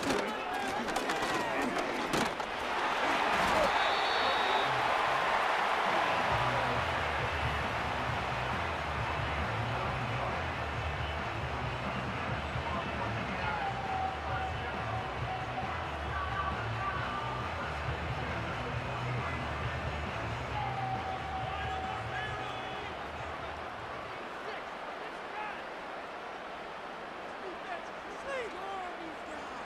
Leave on these guys.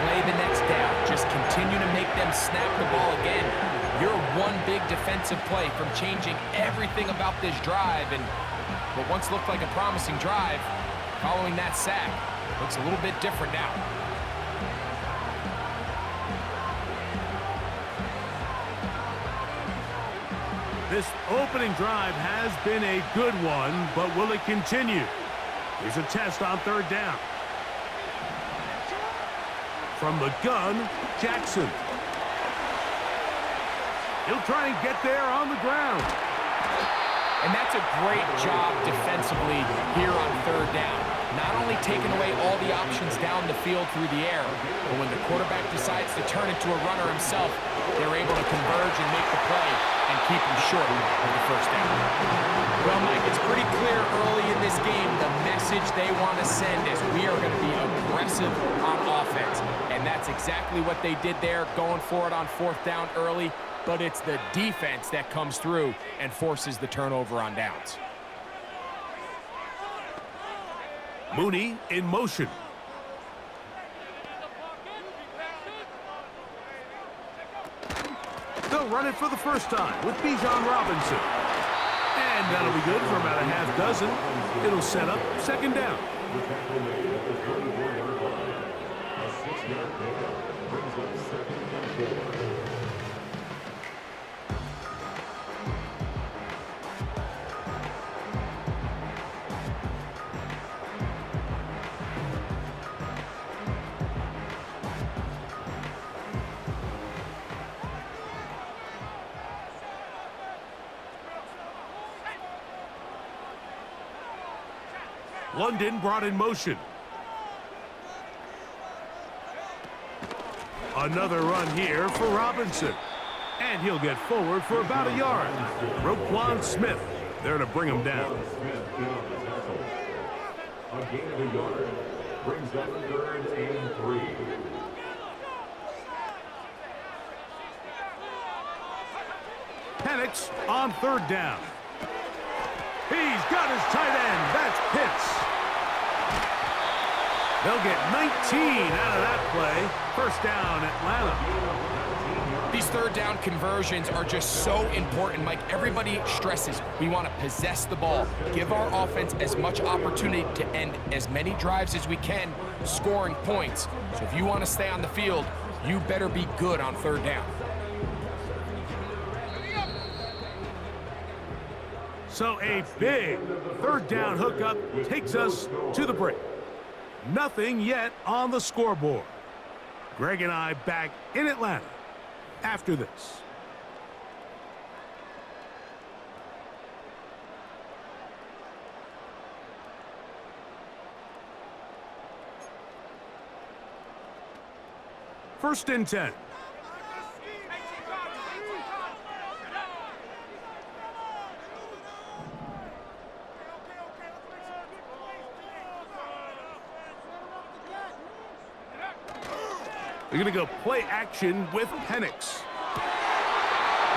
play the next down. Just continue to make them snap the ball again. You're one big defensive play from changing everything about this drive, and what once looked like a promising drive, following that sack, looks a little bit different now. This opening drive has been a good one, but will it continue? Here's a test on third down. From the gun, Jackson. He'll try and get there on the ground. And that's a great job defensively here on third down. Not only taking away all the options down the field through the air, but when the quarterback decides to turn into a runner himself, they're able to converge and make the play and keep him short of the first down. Well, Mike, it's pretty clear early in this game the message they want to send is we are going to be aggressive on offense. And that's exactly what they did there, going for it on fourth down early. But it's the defense that comes through and forces the turnover on downs. Mooney in motion. They'll run it for the first time with Bijan Robinson. And that'll be good for about a half dozen. It'll set up second down. London brought in motion. Another run here for Robinson. And he'll get forward for about a yard. Roquan Smith there to bring him down. A gain of a yard brings up 3rd and 3. Penix on third down. He's got his tight end. That's Pitts. They'll get 19 out of that play. First down, Atlanta. These third down conversions are just so important, Mike. Everybody stresses we want to possess the ball, give our offense as much opportunity to end as many drives as we can, scoring points. So if you want to stay on the field, you better be good on third down. So a big third down hookup takes us to the break. Nothing yet on the scoreboard. Greg and I back in Atlanta after this. First and 10. They're going to go play action with Penix.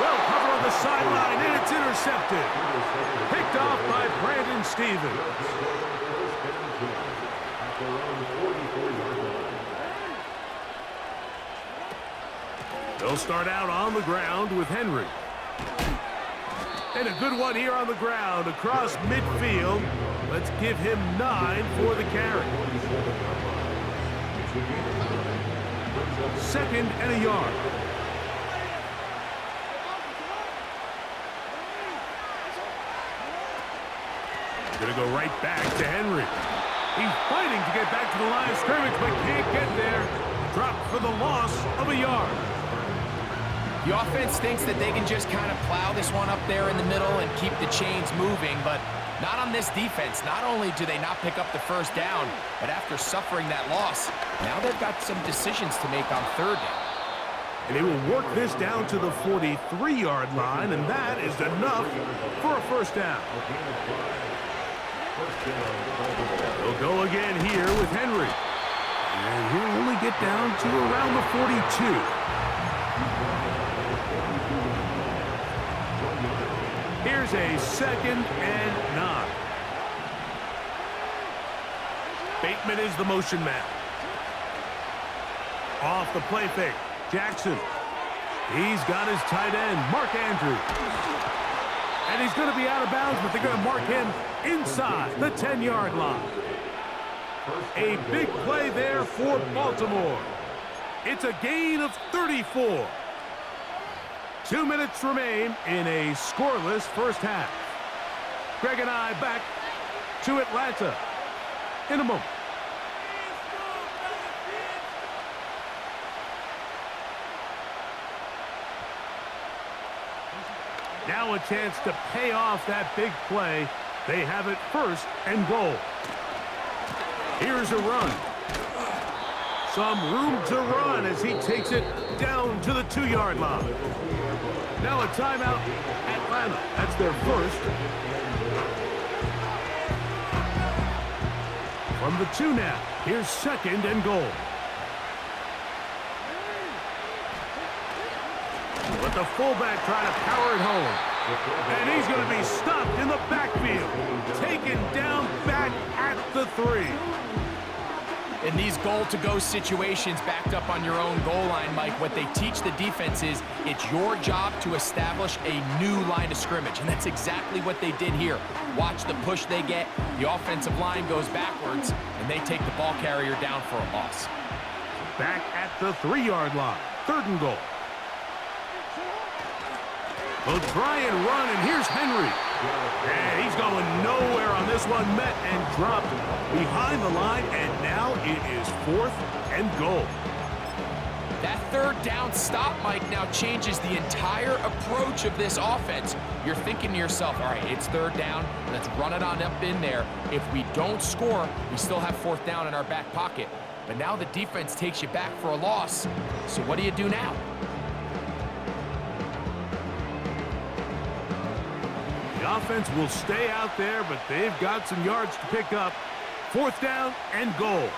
Well covered on the sideline, and it's intercepted. Picked off by Brandon Stevens. They'll start out on the ground with Henry. And a good one here on the ground across midfield. Let's give him 9 for the carry. Second and a yard. Gonna go right back to Henry. He's fighting to get back to the line of scrimmage, but can't get there. Dropped for the loss of a yard. The offense thinks that they can just kind of plow this one up there in the middle and keep the chains moving, but not on this defense. Not only do they not pick up the first down, but after suffering that loss, now they've got some decisions to make on third down. And they will work this down to the 43-yard line, and that is enough for a first down. They'll go again here with Henry. And he'll only get down to around the 42. Here's a second and 9. Bateman is the motion man. Off the play fake. Jackson. He's got his tight end, Mark Andrews. And he's going to be out of bounds, but they're going to mark him inside the 10-yard line. A big play there for Baltimore. It's a gain of 34. 2 minutes remain in a scoreless first half. Greg and I back to Atlanta in a moment. Now a chance to pay off that big play. They have it first and goal. Here's a run. Some room to run as he takes it down to the 2-yard line. Now a timeout, Atlanta. That's their first. From the 2 now, here's second and goal. But the fullback trying to power it home. And he's going to be stopped in the backfield. Taken down back at the 3. In these goal-to-go situations backed up on your own goal line, Mike, what they teach the defense is it's your job to establish a new line of scrimmage, and that's exactly what they did here. Watch the push they get. The offensive line goes backwards, and they take the ball carrier down for a loss. Back at the 3-yard line. Third and goal. They'll try and run, and here's Henry. And he's going nowhere on this one. Met and dropped behind the line, and now it is 4th and goal. That third down stop, Mike, now changes the entire approach of this offense. You're thinking to yourself, all right, it's 3rd down. Let's run it on up in there. If we don't score, we still have 4th down in our back pocket. But now the defense takes you back for a loss. So what do you do now? The offense will stay out there, but they've got some yards to pick up. 4th down and goal.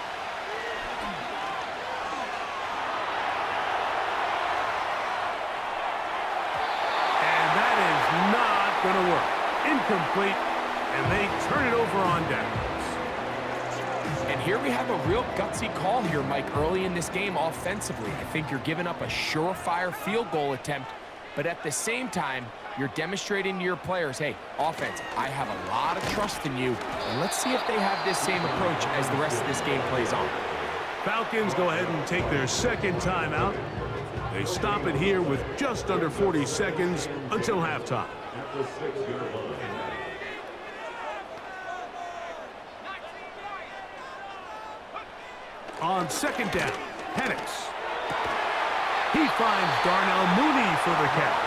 And that is not going to work. Incomplete, and they turn it over on downs. And here we have a real gutsy call here, Mike, early in this game offensively. I think you're giving up a surefire field goal attempt, but at the same time, you're demonstrating to your players, hey, offense, I have a lot of trust in you, and let's see if they have this same approach as the rest of this game plays on. Falcons go ahead and take their second timeout. They stop it here with just under 40 seconds until halftime. At the 6-yard line. On second down, Penix. He finds Darnell Mooney for the catch.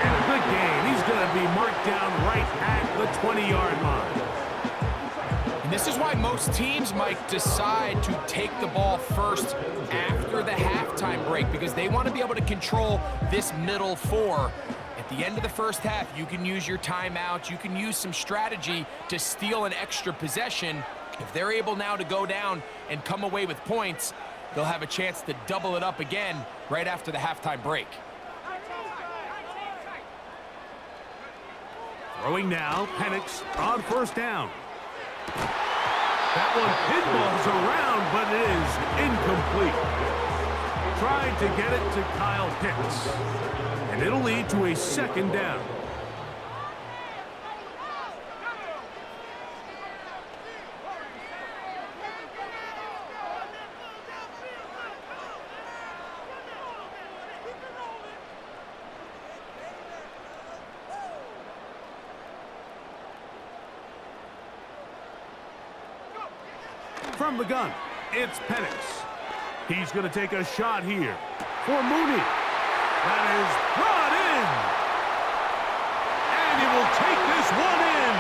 And a good gain. He's going to be marked down right at the 20-yard line. And this is why most teams, Mike, decide to take the ball first after the halftime break, because they want to be able to control this middle 4. At the end of the first half, you can use your timeouts. You can use some strategy to steal an extra possession. If they're able now to go down and come away with points, they'll have a chance to double it up again right after the halftime break. Throwing now, Penix on first down. That one pinballs around, but it is incomplete. Tried to get it to Kyle Pitts, and it'll lead to a second down. From the gun, it's Penix. He's going to take a shot here for Mooney. That is brought in. And he will take this one in.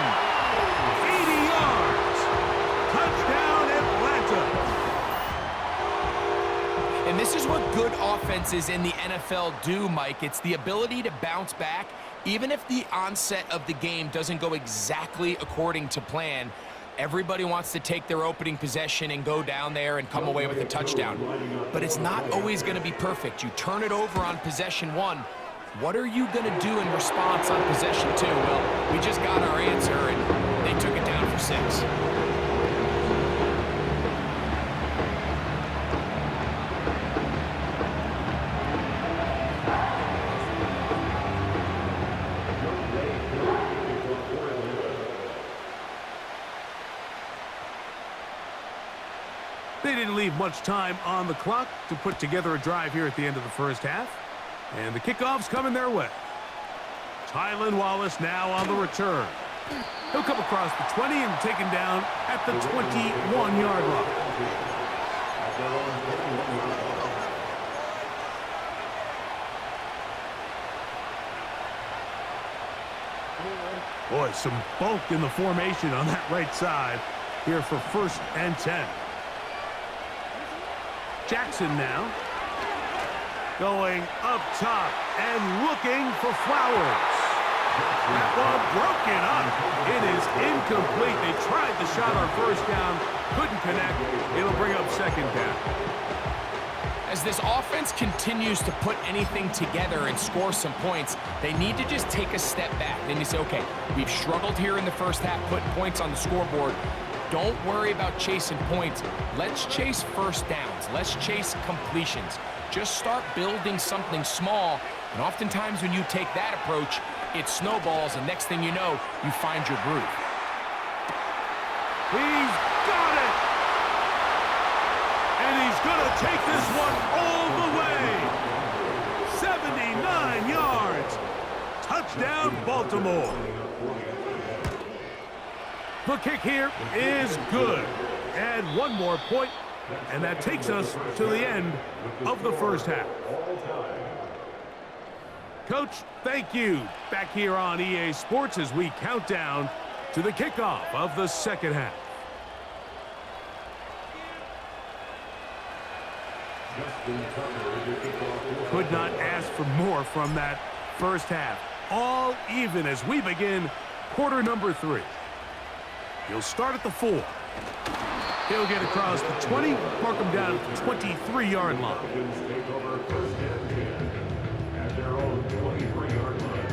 80 yards. Touchdown, Atlanta. And this is what good offenses in the NFL do, Mike. It's the ability to bounce back, even if the onset of the game doesn't go exactly according to plan. Everybody wants to take their opening possession and go down there and come away with a touchdown. But it's not always going to be perfect. You turn it over on possession 1. What are you going to do in response on possession 2? Well, we just got our answer, and they took it down for 6. They didn't leave much time on the clock to put together a drive here at the end of the first half. And the kickoff's coming their way. Tylan Wallace now on the return. He'll come across the 20 and taken down at the 21-yard line. Boy, some bulk in the formation on that right side here for 1st and 10. Jackson now going up top and looking for Flowers. That one broken up. It is incomplete. They tried the shot on 1st down, couldn't connect. It'll bring up 2nd down. As this offense continues to put anything together and score some points, they need to just take a step back. Then you say, okay, we've struggled here in the first half, putting points on the scoreboard. Don't worry about chasing points. Let's chase 1st downs. Let's chase completions. Just start building something small. And oftentimes when you take that approach, it snowballs, and next thing you know, you find your groove. He's got it! And he's going to take this one all the way. 79 yards. Touchdown, Baltimore. The kick here is good. And one more point, and that takes us to the end of the first half. Coach, thank you. Back here on EA Sports as we count down to the kickoff of the second half. Could not ask for more from that first half. All even as we begin quarter number 3. He'll start at the 4. He'll get across the 20, mark him down at the 23-yard line. At their own 23-yard line.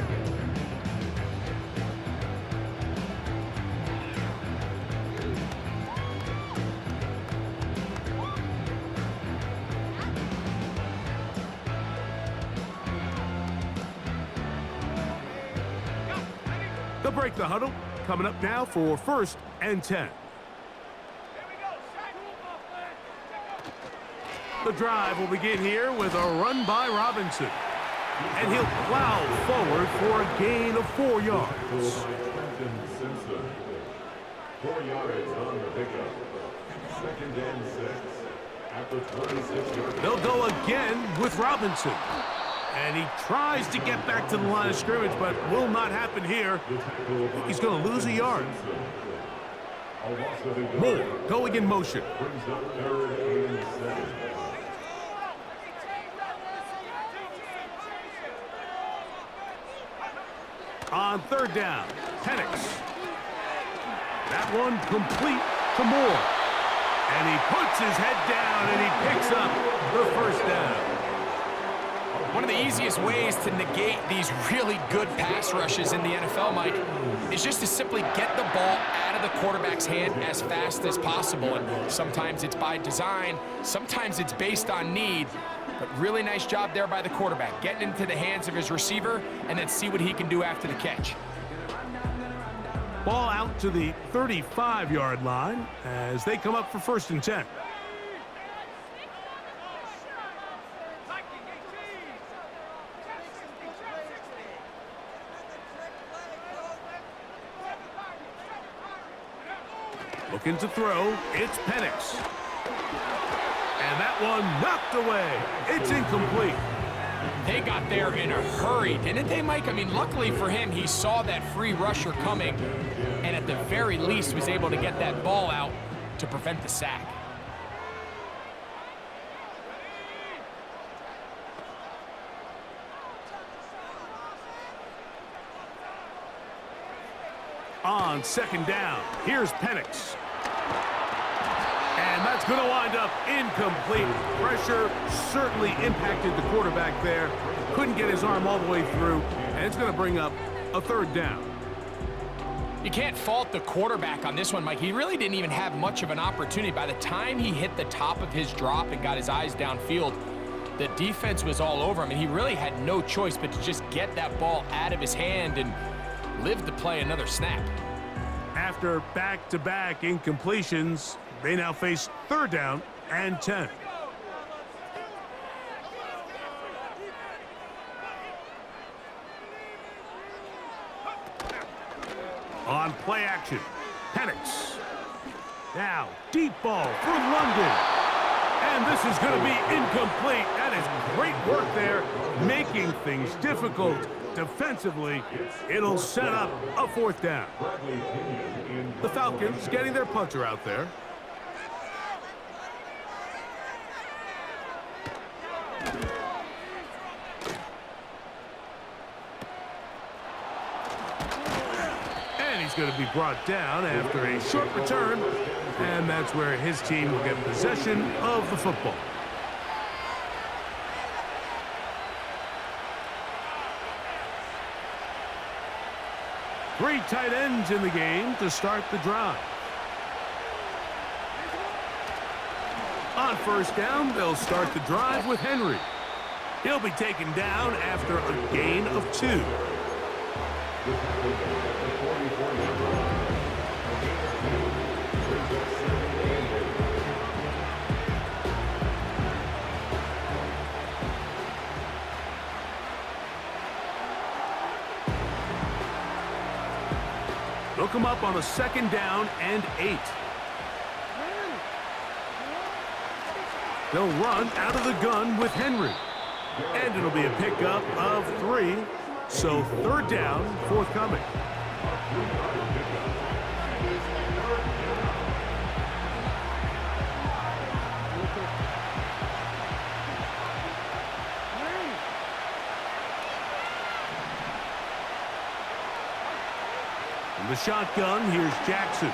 They'll break the huddle. Coming up now for 1st and 10. The drive will begin here with a run by Robinson. And he'll plow forward for a gain of 4 yards. 4 yards on the pickup. 2nd and 6. At the 26-yard line. They'll go again with Robinson. And he tries to get back to the line of scrimmage, but will not happen here. He's going to lose a yard. Moore going in motion. Brings up 3rd and 7. On 3rd down, Penix. That one complete to Moore. And he puts his head down and he picks up the 1st down. One of the easiest ways to negate these really good pass rushes in the NFL, Mike, is just to simply get the ball out of the quarterback's hand as fast as possible. And sometimes it's by design, sometimes it's based on need. But really nice job there by the quarterback, getting into the hands of his receiver and then see what he can do after the catch. Ball out to the 35-yard line as they come up for 1st and 10. Looking to throw, it's Penix. And that one knocked away. It's incomplete. They got there in a hurry, didn't they, Mike? I mean, luckily for him, he saw that free rusher coming and at the very least was able to get that ball out to prevent the sack. On 2nd down, here's Penix. And that's going to wind up incomplete. Pressure certainly impacted the quarterback there. Couldn't get his arm all the way through, and it's going to bring up a 3rd down. You can't fault the quarterback on this one, Mike. He really didn't even have much of an opportunity. By the time he hit the top of his drop and got his eyes downfield, the defense was all over him, and he really had no choice but to just get that ball out of his hand and live to play another snap. After back-to-back incompletions, they now face 3rd down and 10. On play action, Penix. Now, deep ball for London. And this is going to be incomplete. That is great work there, making things difficult defensively. It'll set up a 4th down. The Falcons getting their punter out there. And he's going to be brought down after a short return. And that's where his team will get possession of the football. Three tight ends in the game to start the drive. On 1st down, they'll start the drive with Henry. He'll be taken down after a gain of 2. They'll come up on a 2nd down and 8. They'll run out of the gun with Henry. And it'll be a pickup of 3. So 3rd down forthcoming. From the shotgun, here's Jackson.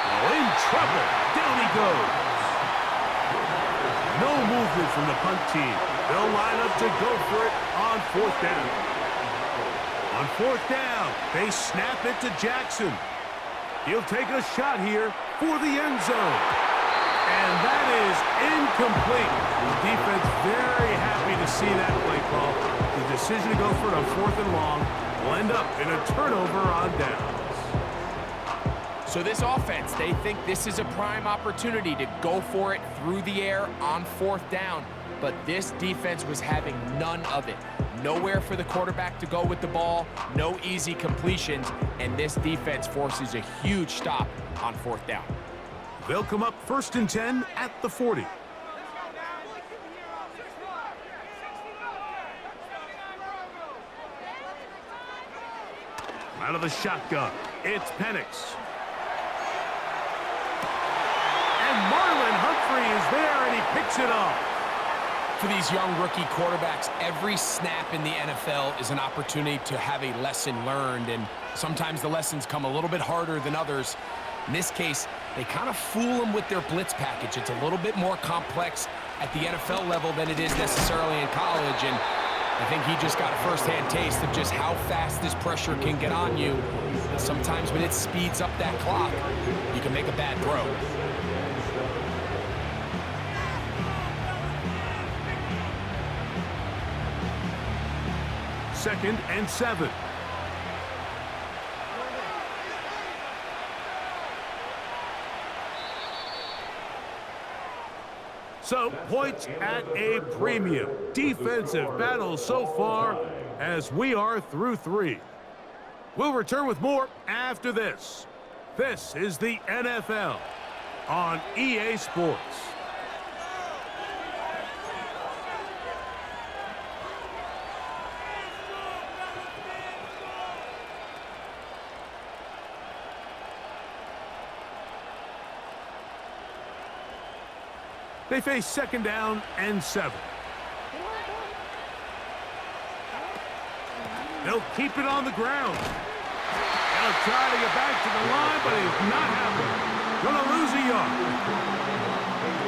Oh, in trouble. Down he goes. No movement from the punt team. They'll line up to go for it on 4th down. On 4th down, they snap it to Jackson. He'll take a shot here for the end zone. And that is incomplete. The defense very happy to see that play call. The decision to go for it on 4th and long will end up in a turnover on downs. So this offense, they think this is a prime opportunity to go for it through the air on 4th down. But this defense was having none of it. Nowhere for the quarterback to go with the ball, no easy completions, and this defense forces a huge stop on 4th down. They'll come up 1st and 10 at the 40. Out of the shotgun, it's Penix. And Marlon Humphrey is there, and he picks it up. For these young rookie quarterbacks, every snap in the NFL is an opportunity to have a lesson learned, and sometimes the lessons come a little bit harder than others. In this case, they kind of fool them with their blitz package. It's a little bit more complex at the NFL level than it is necessarily in college, and I think he just got a first-hand taste of just how fast this pressure can get on you. And sometimes when it speeds up that clock, you can make a bad throw. Second and 7. So, points at a premium. Defensive battle so far as we are through 3. We'll return with more after this. This is the NFL on EA Sports. They face 2nd down and 7. They'll keep it on the ground. They'll try to get back to the line, but it's not happening. Gonna lose a yard.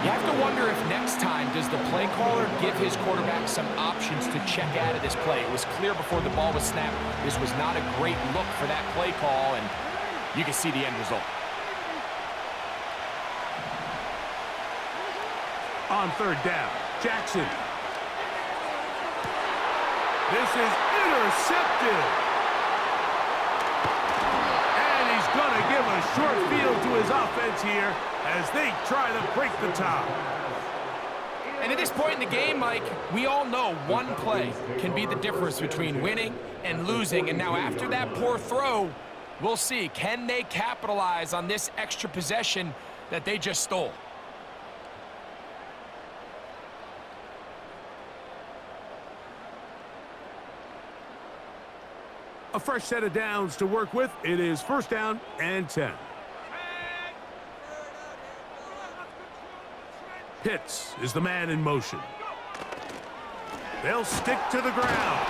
You have to wonder if next time, does the play caller give his quarterback some options to check out of this play? It was clear before the ball was snapped, this was not a great look for that play call, and you can see the end result. On 3rd down, Jackson. This is intercepted. And he's going to give a short field to his offense here as they try to break the tie. And at this point in the game, Mike, we all know one play can be the difference between winning and losing. And now after that poor throw, we'll see, can they capitalize on this extra possession that they just stole? A fresh set of downs to work with. It is 1st down and 10. Pitts is the man in motion. They'll stick to the ground.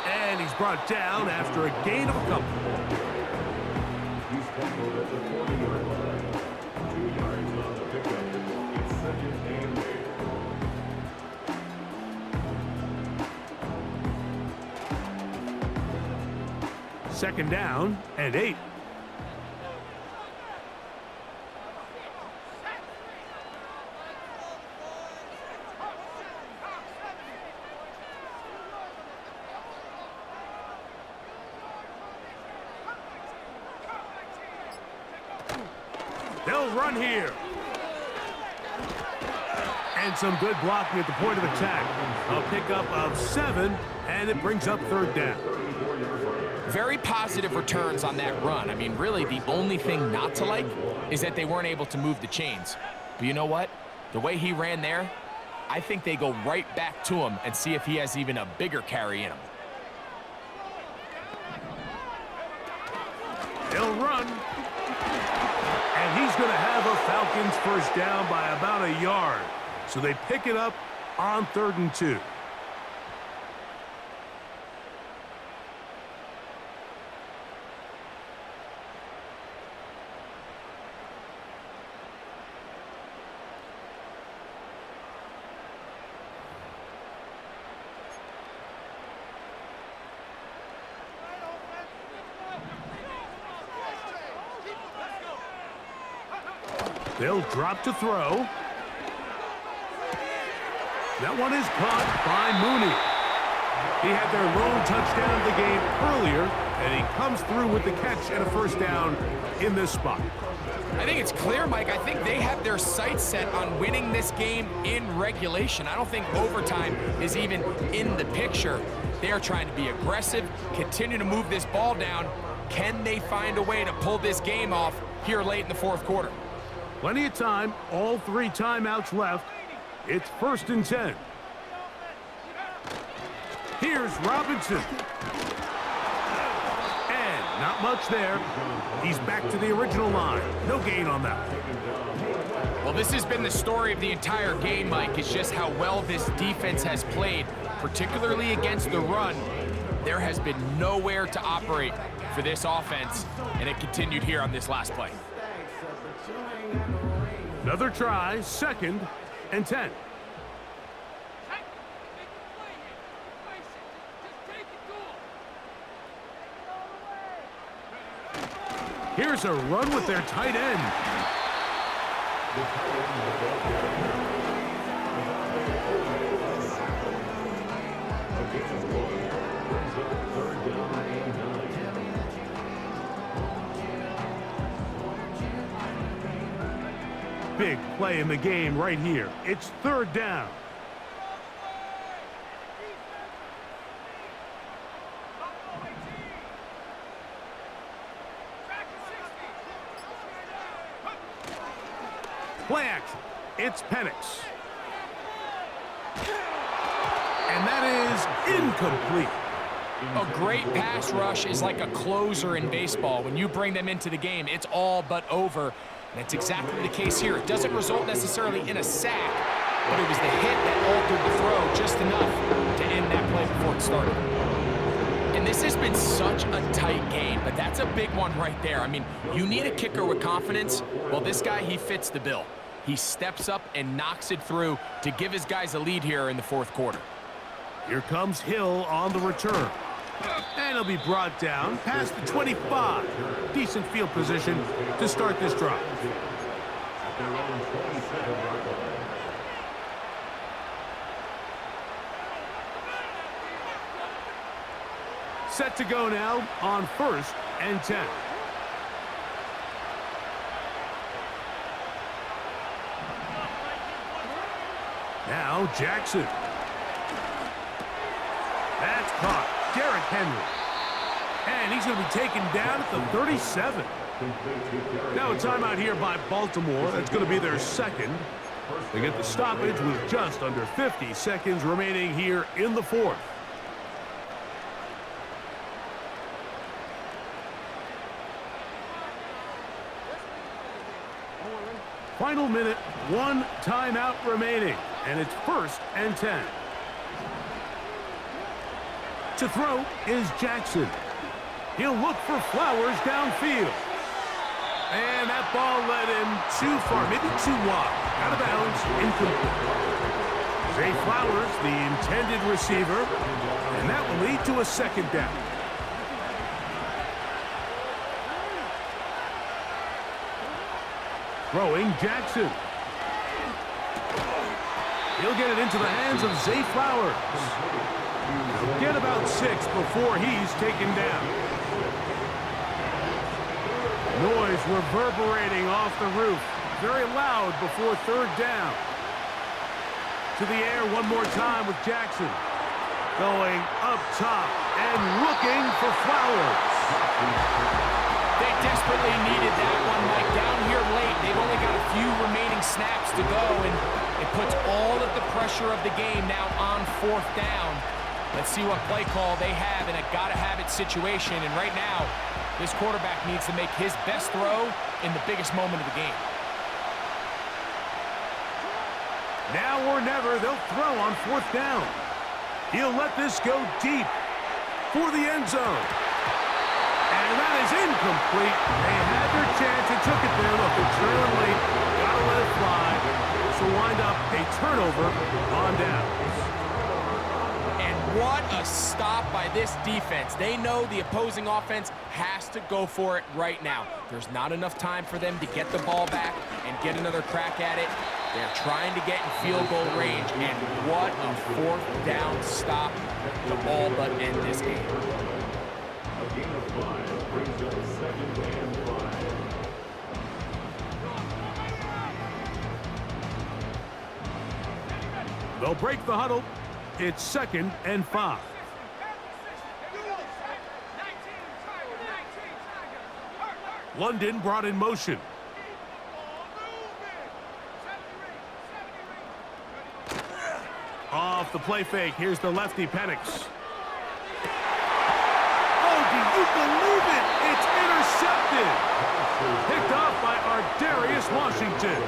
And he's brought down after a gain of a couple. He's tackled at the 40-yard line. 2 yards on the pickup. It's 2nd and 8. 2nd down and 8. They'll run here. And some good blocking at the point of attack. A pickup of 7, and it brings up 3rd down. Very positive returns on that run. I mean, really, the only thing not to like is that they weren't able to move the chains. But you know what? The way he ran there, I think they go right back to him and see if he has even a bigger carry in him. They'll run. And he's going to have a Falcons 1st down by about a yard. So they pick it up on 3rd and 2. They'll drop to throw. That one is caught by Mooney. He had their lone touchdown of the game earlier, and he comes through with the catch and a 1st down in this spot. I think it's clear, Mike. I think they have their sights set on winning this game in regulation. I don't think overtime is even in the picture. They are trying to be aggressive, continue to move this ball down. Can they find a way to pull this game off here late in the 4th quarter? Plenty of time, all 3 timeouts left. It's 1st and 10. Here's Robinson. And not much there. He's back to the original line. No gain on that. Well, this has been the story of the entire game, Mike. It's just how well this defense has played, particularly against the run. There has been nowhere to operate for this offense, and it continued here on this last play. Another try, 2nd and 10. Here's a run with their tight end. Big play in the game right here. It's 3rd down. Play action. It's Penix. And that is incomplete. A great pass rush is like a closer in baseball. When you bring them into the game, it's all but over. And that's exactly the case here. It doesn't result necessarily in a sack, but it was the hit that altered the throw just enough to end that play before it started. And this has been such a tight game, but that's a big one right there. I mean, you need a kicker with confidence. Well, this guy, he fits the bill. He steps up and knocks it through to give his guys a lead here in the 4th quarter. Here comes Hill on the return. And he'll be brought down past the 25. Decent field position to start this drive. Set to go now on 1st and 10. Now Jackson. That's caught. Derrick Henry. And he's going to be taken down at the 37. Now a timeout here by Baltimore. That's going to be their second. They get the stoppage with just under 50 seconds remaining here in the fourth. Final minute, one timeout remaining, and it's 1st and 10. To throw is Jackson. He'll look for Flowers downfield. And that ball led him too far, maybe too wide. Out of bounds, incomplete. Zay Flowers, the intended receiver, and that will lead to a second down. Throwing Jackson. He'll get it into the hands of Zay Flowers. He'll get about 6 before he's taken down. Noise reverberating off the roof. Very loud before 3rd down. To the air one more time with Jackson. Going up top and looking for Flowers. They desperately needed that one, Mike. Down here late, they've only got a few remaining snaps to go, and it puts all of the pressure of the game now on 4th down. Let's see what play call they have in a gotta-have-it situation, and right now, this quarterback needs to make his best throw in the biggest moment of the game. Now or never, they'll throw on 4th down. He'll let this go deep for the end zone. And that is incomplete. They had their chance and took it there. Look, they're trailing late. Gotta let it fly. So wind up a turnover on downs. And what a stop by this defense. They know the opposing offense has to go for it right now. There's not enough time for them to get the ball back and get another crack at it. They're trying to get in field goal range, and what a 4th down stop to all but end this game. A gain of 5 brings up 2nd and 5. They'll break the huddle. It's 2nd and 5. London brought in motion. Off the play fake, here's the lefty, Penix. Oh, do you believe it? It's intercepted. Picked off by Ardarius Washington.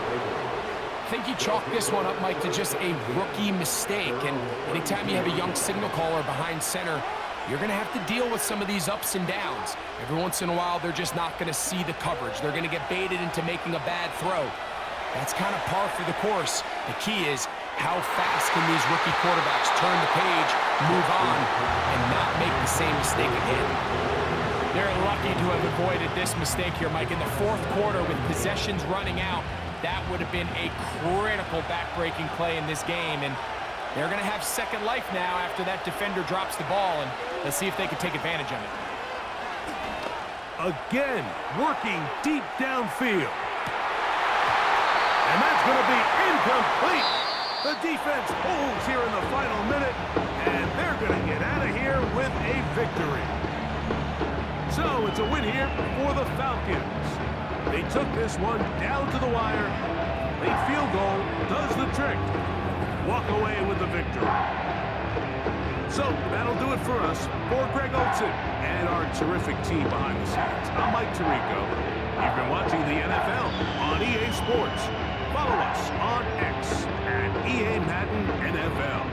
I think you chalk this one up, Mike, to just a rookie mistake. And anytime you have a young signal caller behind center, you're going to have to deal with some of these ups and downs. Every once in a while, they're just not going to see the coverage. They're going to get baited into making a bad throw. That's kind of par for the course. The key is, how fast can these rookie quarterbacks turn the page, move on, and not make the same mistake again? They're lucky to have avoided this mistake here, Mike. In the 4th quarter, with possessions running out, that would have been a critical back-breaking play in this game, and they're going to have second life now after that defender drops the ball, and let's see if they can take advantage of it. Again, working deep downfield. And that's going to be incomplete. The defense holds here in the final minute, and they're going to get out of here with a victory. So it's a win here for the Falcons. They took this one down to the wire. Late field goal does the trick. Walk away with the victory. So that'll do it for us. For Greg Olson and our terrific team behind the scenes, I'm Mike Tirico. You've been watching the NFL on EA Sports. Follow us on X at EA Madden NFL.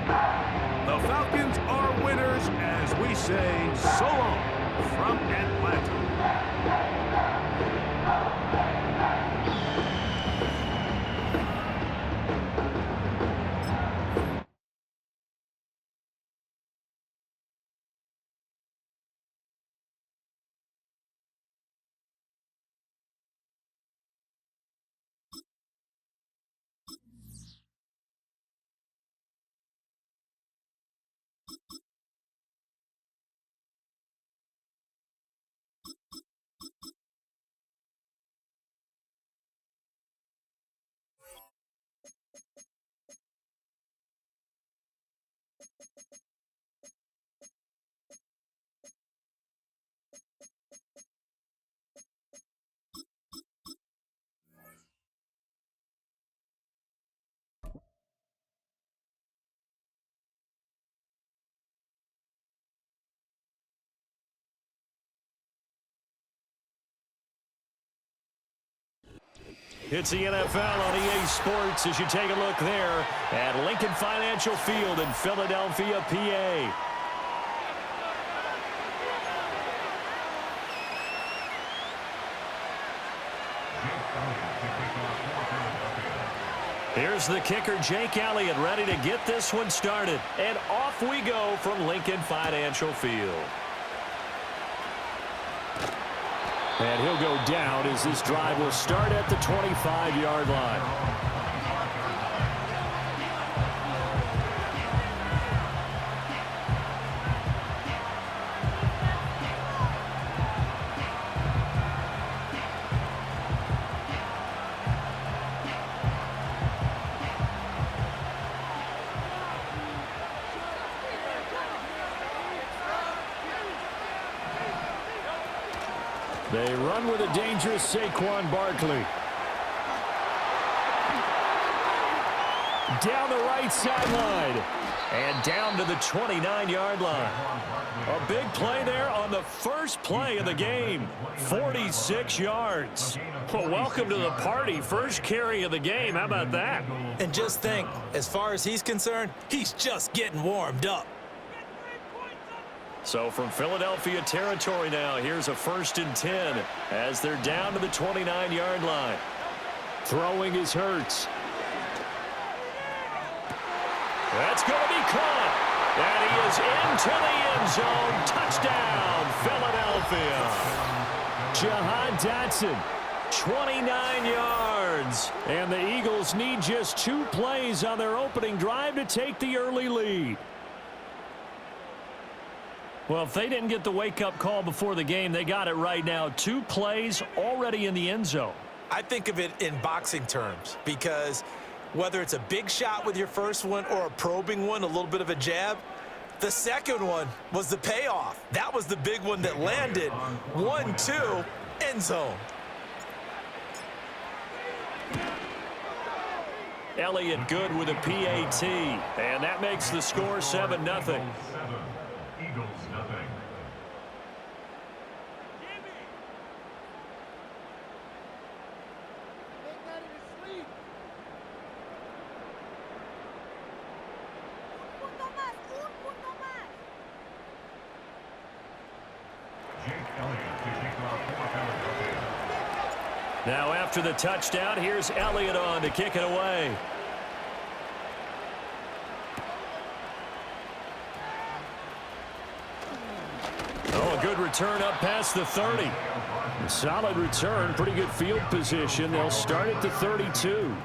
The Falcons are winners as we say so long from Atlanta. It's the NFL on EA Sports as you take a look there at Lincoln Financial Field in Philadelphia, PA. Here's the kicker, Jake Elliott, ready to get this one started. And off we go from Lincoln Financial Field. And he'll go down as this drive will start at the 25-yard line. They run with a dangerous Saquon Barkley. Down the right sideline. And down to the 29-yard line. A big play there on the first play of the game. 46 yards. Well, welcome to the party. First carry of the game. How about that? And just think, as far as he's concerned, he's just getting warmed up. So from Philadelphia territory now, here's a 1st and 10 as they're down to the 29-yard line. Throwing is Hurts. That's going to be caught. And he is into the end zone. Touchdown, Philadelphia. Jahan Dotson, 29 yards. And the Eagles need just 2 plays on their opening drive to take the early lead. Well, if they didn't get the wake-up call before the game, they got it right now. 2 plays already in the end zone. I think of it in boxing terms because whether it's a big shot with your first one or a probing one, a little bit of a jab, the second one was the payoff. That was the big one that landed. 1-2, end zone. Elliott good with a PAT, and that makes the score 7-0. Eagles nothing. Now after the touchdown, here's Elliott on to kick it away. Oh, a good return up past the 30. A solid return, pretty good field position. They'll start at the 32.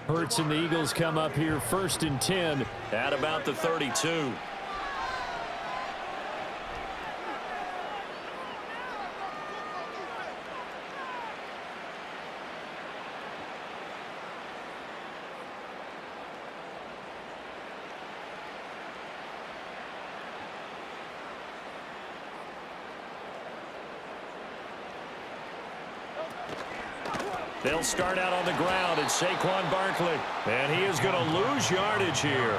Hurts and the Eagles come up here 1st and 10 at about the 32. They'll start out on the ground. It's Saquon Barkley. And he is going to lose yardage here.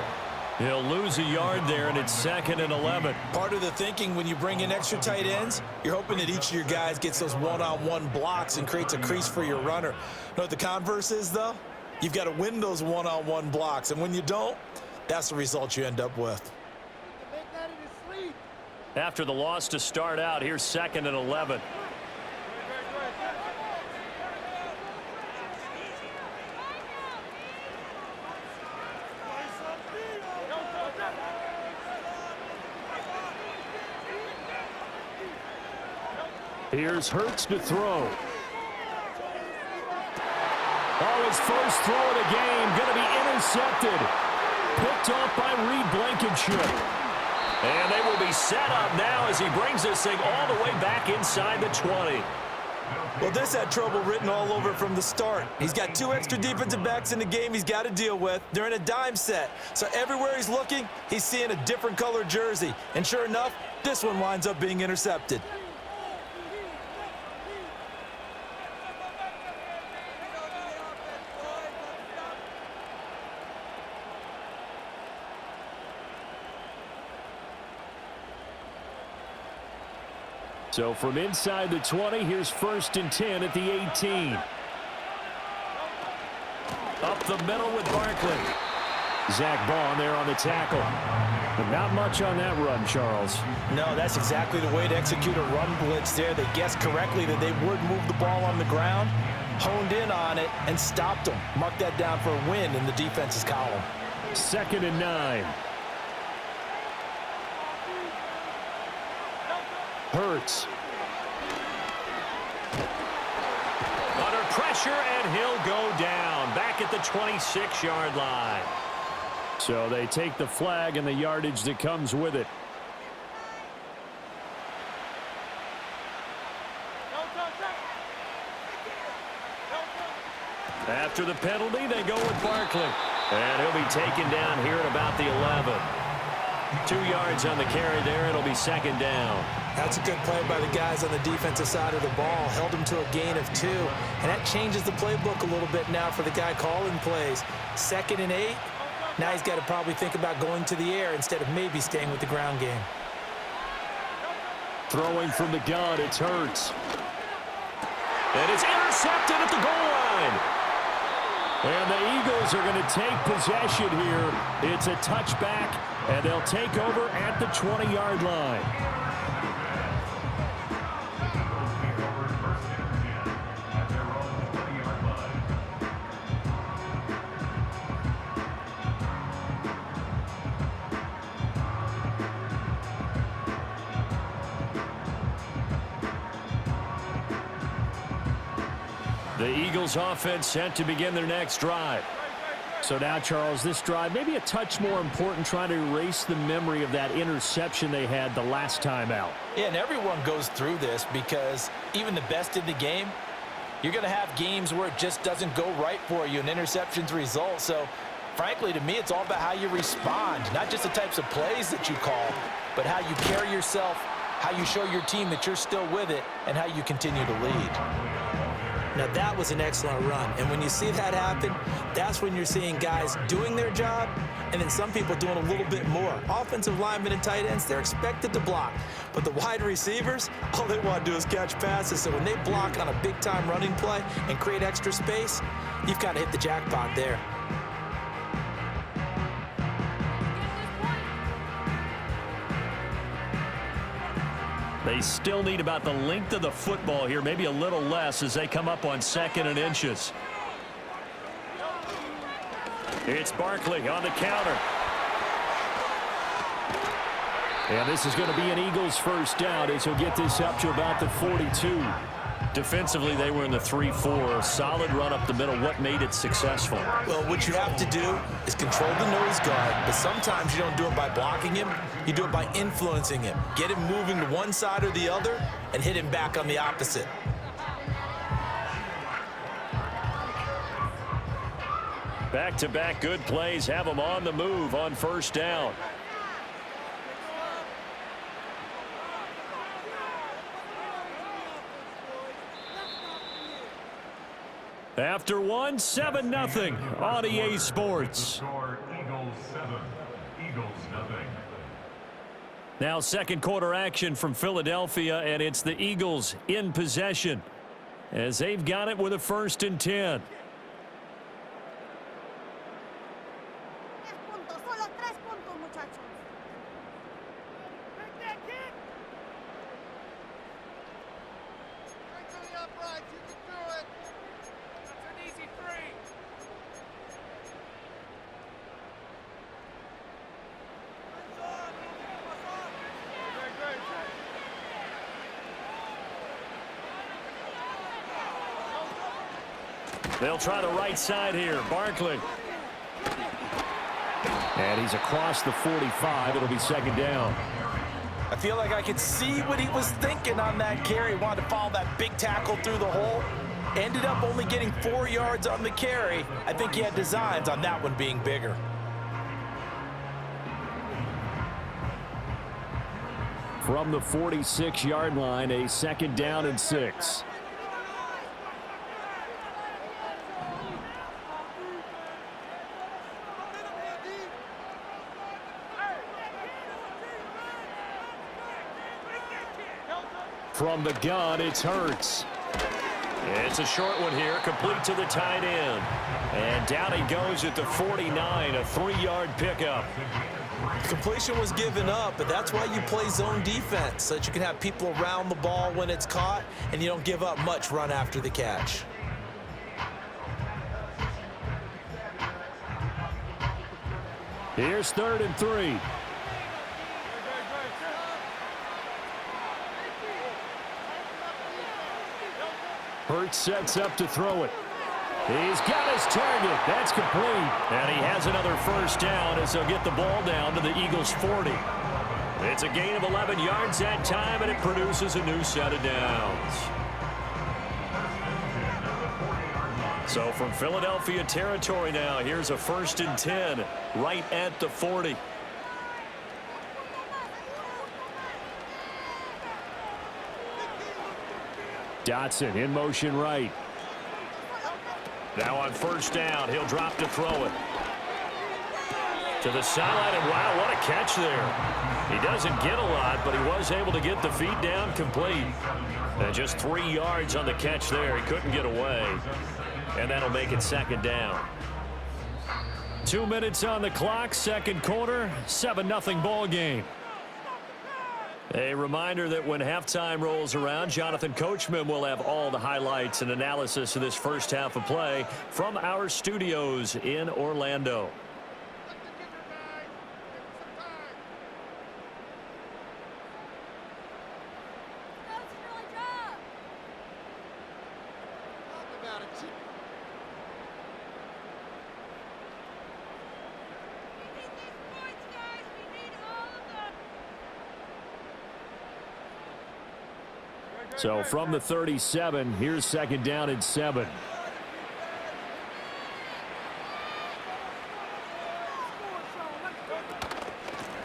He'll lose a yard there, and it's 2nd and 11. Part of the thinking when you bring in extra tight ends, you're hoping that each of your guys gets those one-on-one blocks and creates a crease for your runner. You know what the converse is, though? You've got to win those one-on-one blocks. And when you don't, that's the result you end up with. After the loss to start out, here's 2nd and 11. Here's Hurts to throw. Oh, his first throw of the game going to be intercepted. Picked off by Reed Blankenship. And they will be set up now as he brings this thing all the way back inside the 20. Well, this had trouble written all over from the start. He's got 2 extra defensive backs in the game he's got to deal with. They're in a dime set. So everywhere he's looking, he's seeing a different color jersey. And sure enough, this one winds up being intercepted. So from inside the 20, here's 1st and 10 at the 18. Up the middle with Barkley. Zach Bond there on the tackle. But not much on that run, Charles. No, that's exactly the way to execute a run blitz there. They guessed correctly that they would move the ball on the ground, honed in on it, and stopped them. Mark that down for a win in the defense's column. 2nd and 9. Hurts. Under pressure, and he'll go down. Back at the 26-yard line. So they take the flag and the yardage that comes with it. After the penalty, they go with Barkley. And he'll be taken down here at about the 11. 2 yards on the carry there. It'll be 2nd down. That's a good play by the guys on the defensive side of the ball. Held him to a gain of 2. And that changes the playbook a little bit now for the guy calling plays. 2nd and 8. Now he's got to probably think about going to the air instead of maybe staying with the ground game. Throwing from the gun, it's Hurts. And it's intercepted at the goal line. And the Eagles are going to take possession here. It's a touchback, and they'll take over at the 20-yard line. The Eagles offense set to begin their next drive. So now, Charles, this drive maybe a touch more important, trying to erase the memory of that interception they had the last time out. Yeah, and everyone goes through this because even the best in the game, you're going to have games where it just doesn't go right for you and interceptions result. So, frankly, to me, it's all about how you respond, not just the types of plays that you call, but how you carry yourself, how you show your team that you're still with it, and how you continue to lead. Now, that was an excellent run, and when you see that happen, that's when you're seeing guys doing their job and then some people doing a little bit more. Offensive linemen and tight ends, they're expected to block, but the wide receivers, all they want to do is catch passes. So when they block on a big-time running play and create extra space, you've got to hit the jackpot there. They still need about the length of the football here, maybe a little less as they come up on 2nd and inches. It's Barkley on the counter. And this is going to be an Eagles first down as he'll get this up to about the 42. Defensively, they were in the 3-4. Solid run up the middle. What made it successful? Well, what you have to do is control the nose guard, but sometimes you don't do it by blocking him. You do it by influencing him. Get him moving to one side or the other and hit him back on the opposite. Back-to-back good plays have them on the move on first down. After one, 7-0 on EA Sports. Eagles 7, Eagles nothing. Now second quarter action from Philadelphia, and it's the Eagles in possession as they've got it with a 1st and 10. They'll try the right side here. Barkley. And he's across the 45. It'll be 2nd down. I feel like I could see what he was thinking on that carry. He wanted to follow that big tackle through the hole. Ended up only getting 4 yards on the carry. I think he had designs on that one being bigger. From the 46-yard line, a 2nd down and 6. From the gun, it's Hurts. It's a short one here, complete to the tight end. And down he goes at the 49, a 3-yard pickup. Completion was given up, but that's why you play zone defense, so that you can have people around the ball when it's caught, and you don't give up much run after the catch. Here's 3rd and 3. Hurts sets up to throw it. He's got his target. That's complete. And he has another first down as he'll get the ball down to the Eagles' 40. It's a gain of 11 yards that time, and it produces a new set of downs. So from Philadelphia territory now, here's a 1st and 10 right at the 40. Dotson in motion right. Now on 1st down, he'll drop to throw it. To the sideline, and wow, what a catch there. He doesn't get a lot, but he was able to get the feet down complete. And just 3 yards on the catch there. He couldn't get away. And that'll make it 2nd down. 2 minutes on the clock, 2nd quarter, 7-0 ball game. A reminder that when halftime rolls around, Jonathan Coachman will have all the highlights and analysis of this first half of play from our studios in Orlando. So from the 37, here's 2nd down and 7.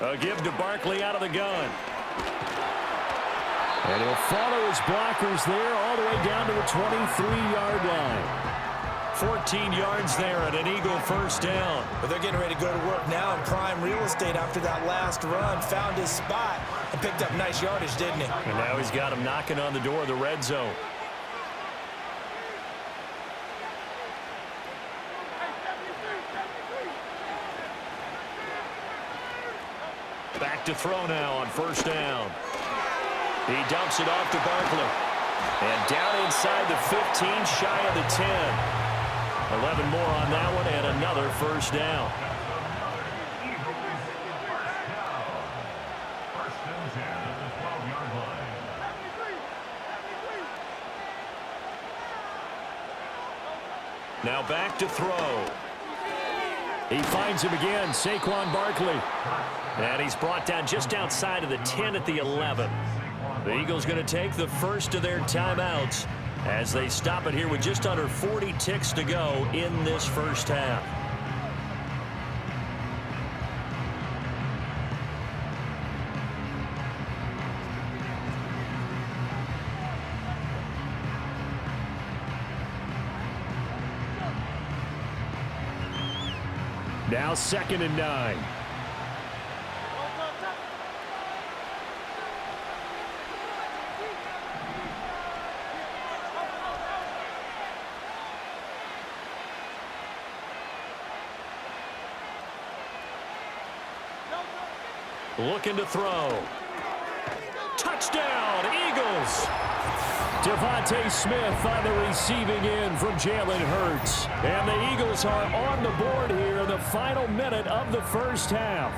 A give to Barkley out of the gun. And he'll follow his blockers there all the way down to the 23-yard line. 14 yards there and an Eagle first down. But they're getting ready to go to work now in prime real estate after that last run. Found his spot and picked up nice yardage, didn't he? And now he's got him knocking on the door of the red zone. Back to throw now on 1st down. He dumps it off to Barkley. And down inside the 15, shy of the 10. 11 more on that one and another first down. Now back to throw. He finds him again, Saquon Barkley. And he's brought down just outside of the 10 at the 11. The Eagles going to take the first of their timeouts as they stop it here with just under 40 ticks to go in this first half. Now 2nd and 9. Looking to throw. Touchdown, Eagles! Devontae Smith on the receiving end from Jalen Hurts. And the Eagles are on the board here in the final minute of the first half.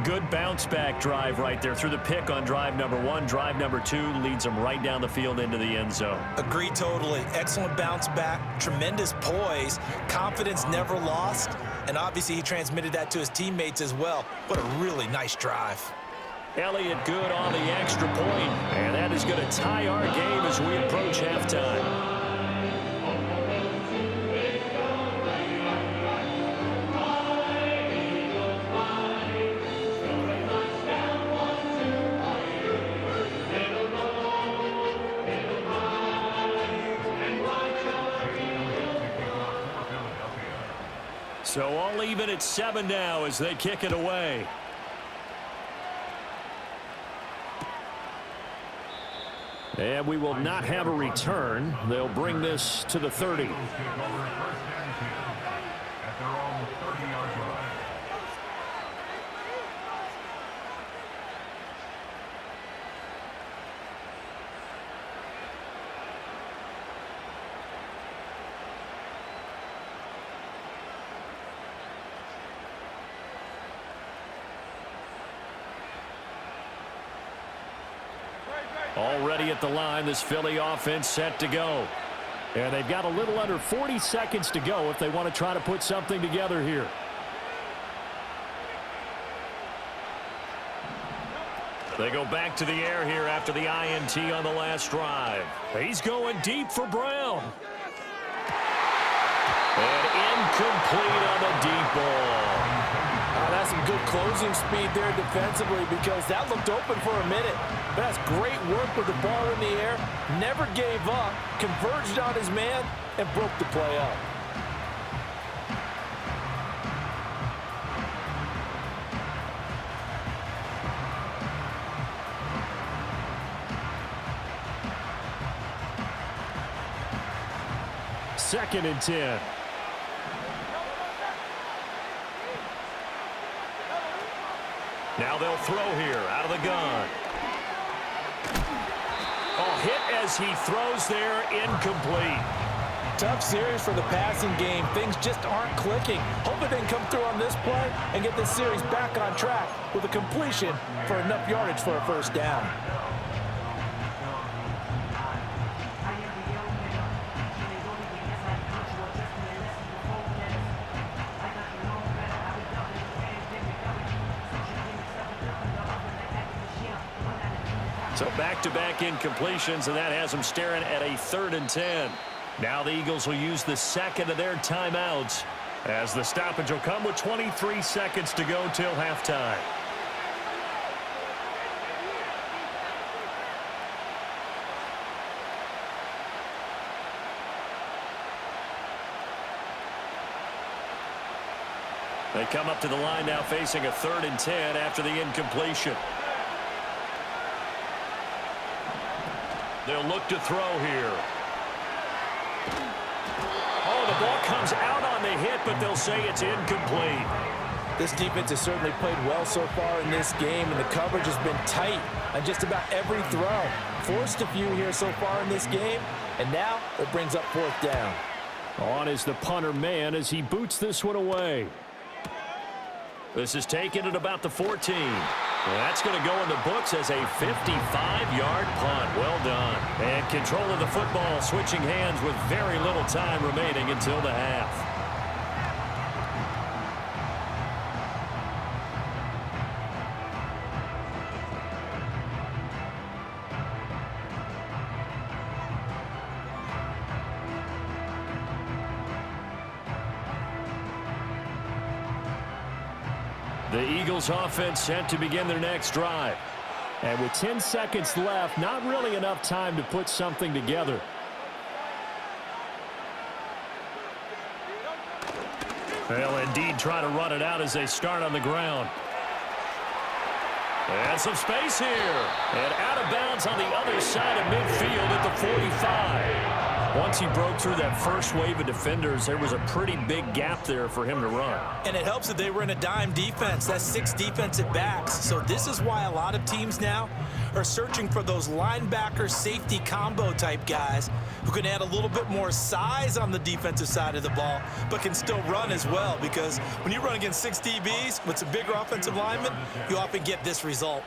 Good bounce-back drive right there through the pick on drive number 1. Drive number 2 leads them right down the field into the end zone. Agree totally. Excellent bounce back, tremendous poise, confidence never lost, and obviously he transmitted that to his teammates as well. What a really nice drive. Elliott good on the extra point, and that is going to tie our game as we approach halftime. So all even at 7 now as they kick it away. And we will not have a return. They'll bring this to the 30. At their own 30-yard line. Already at the line, this Philly offense set to go. And they've got a little under 40 seconds to go if they want to try to put something together here. They go back to the air here after the INT on the last drive. He's going deep for Brown. And incomplete on the deep ball. That's some good closing speed there defensively because that looked open for a minute. That's great work with the ball in the air. Never gave up, converged on his man, and broke the play up. Second and 10. Now they'll throw here out of the gun. Oh, hit as he throws there, incomplete. Tough series for the passing game. Things just aren't clicking. Hoping they can come through on this play and get this series back on track with a completion for enough yardage for a first down. So back-to-back incompletions, and that has them staring at a 3rd and 10. Now the Eagles will use the second of their timeouts as the stoppage will come with 23 seconds to go till halftime. They come up to the line now facing a 3rd and 10 after the incompletion. They'll look to throw here. Oh, the ball comes out on the hit, but they'll say it's incomplete. This defense has certainly played well so far in this game, and the coverage has been tight on just about every throw. Forced a few here so far in this game, and now it brings up 4th down. On is the punter man as he boots this one away. This is taken at about the 14. Well, that's going to go in the books as a 55-yard punt. Well done. And control of the football switching hands with very little time remaining until the half. The Eagles offense set to begin their next drive. And with 10 seconds left, not really enough time to put something together. They'll indeed try to run it out as they start on the ground. And some space here. And out of bounds on the other side of midfield at the 45. Once he broke through that first wave of defenders, there was a pretty big gap there for him to run. And it helps that they were in a dime defense. That's 6 defensive backs. So this is why a lot of teams now are searching for those linebacker safety combo type guys who can add a little bit more size on the defensive side of the ball, but can still run as well. Because when you run against 6 DBs with some bigger offensive linemen, you often get this result.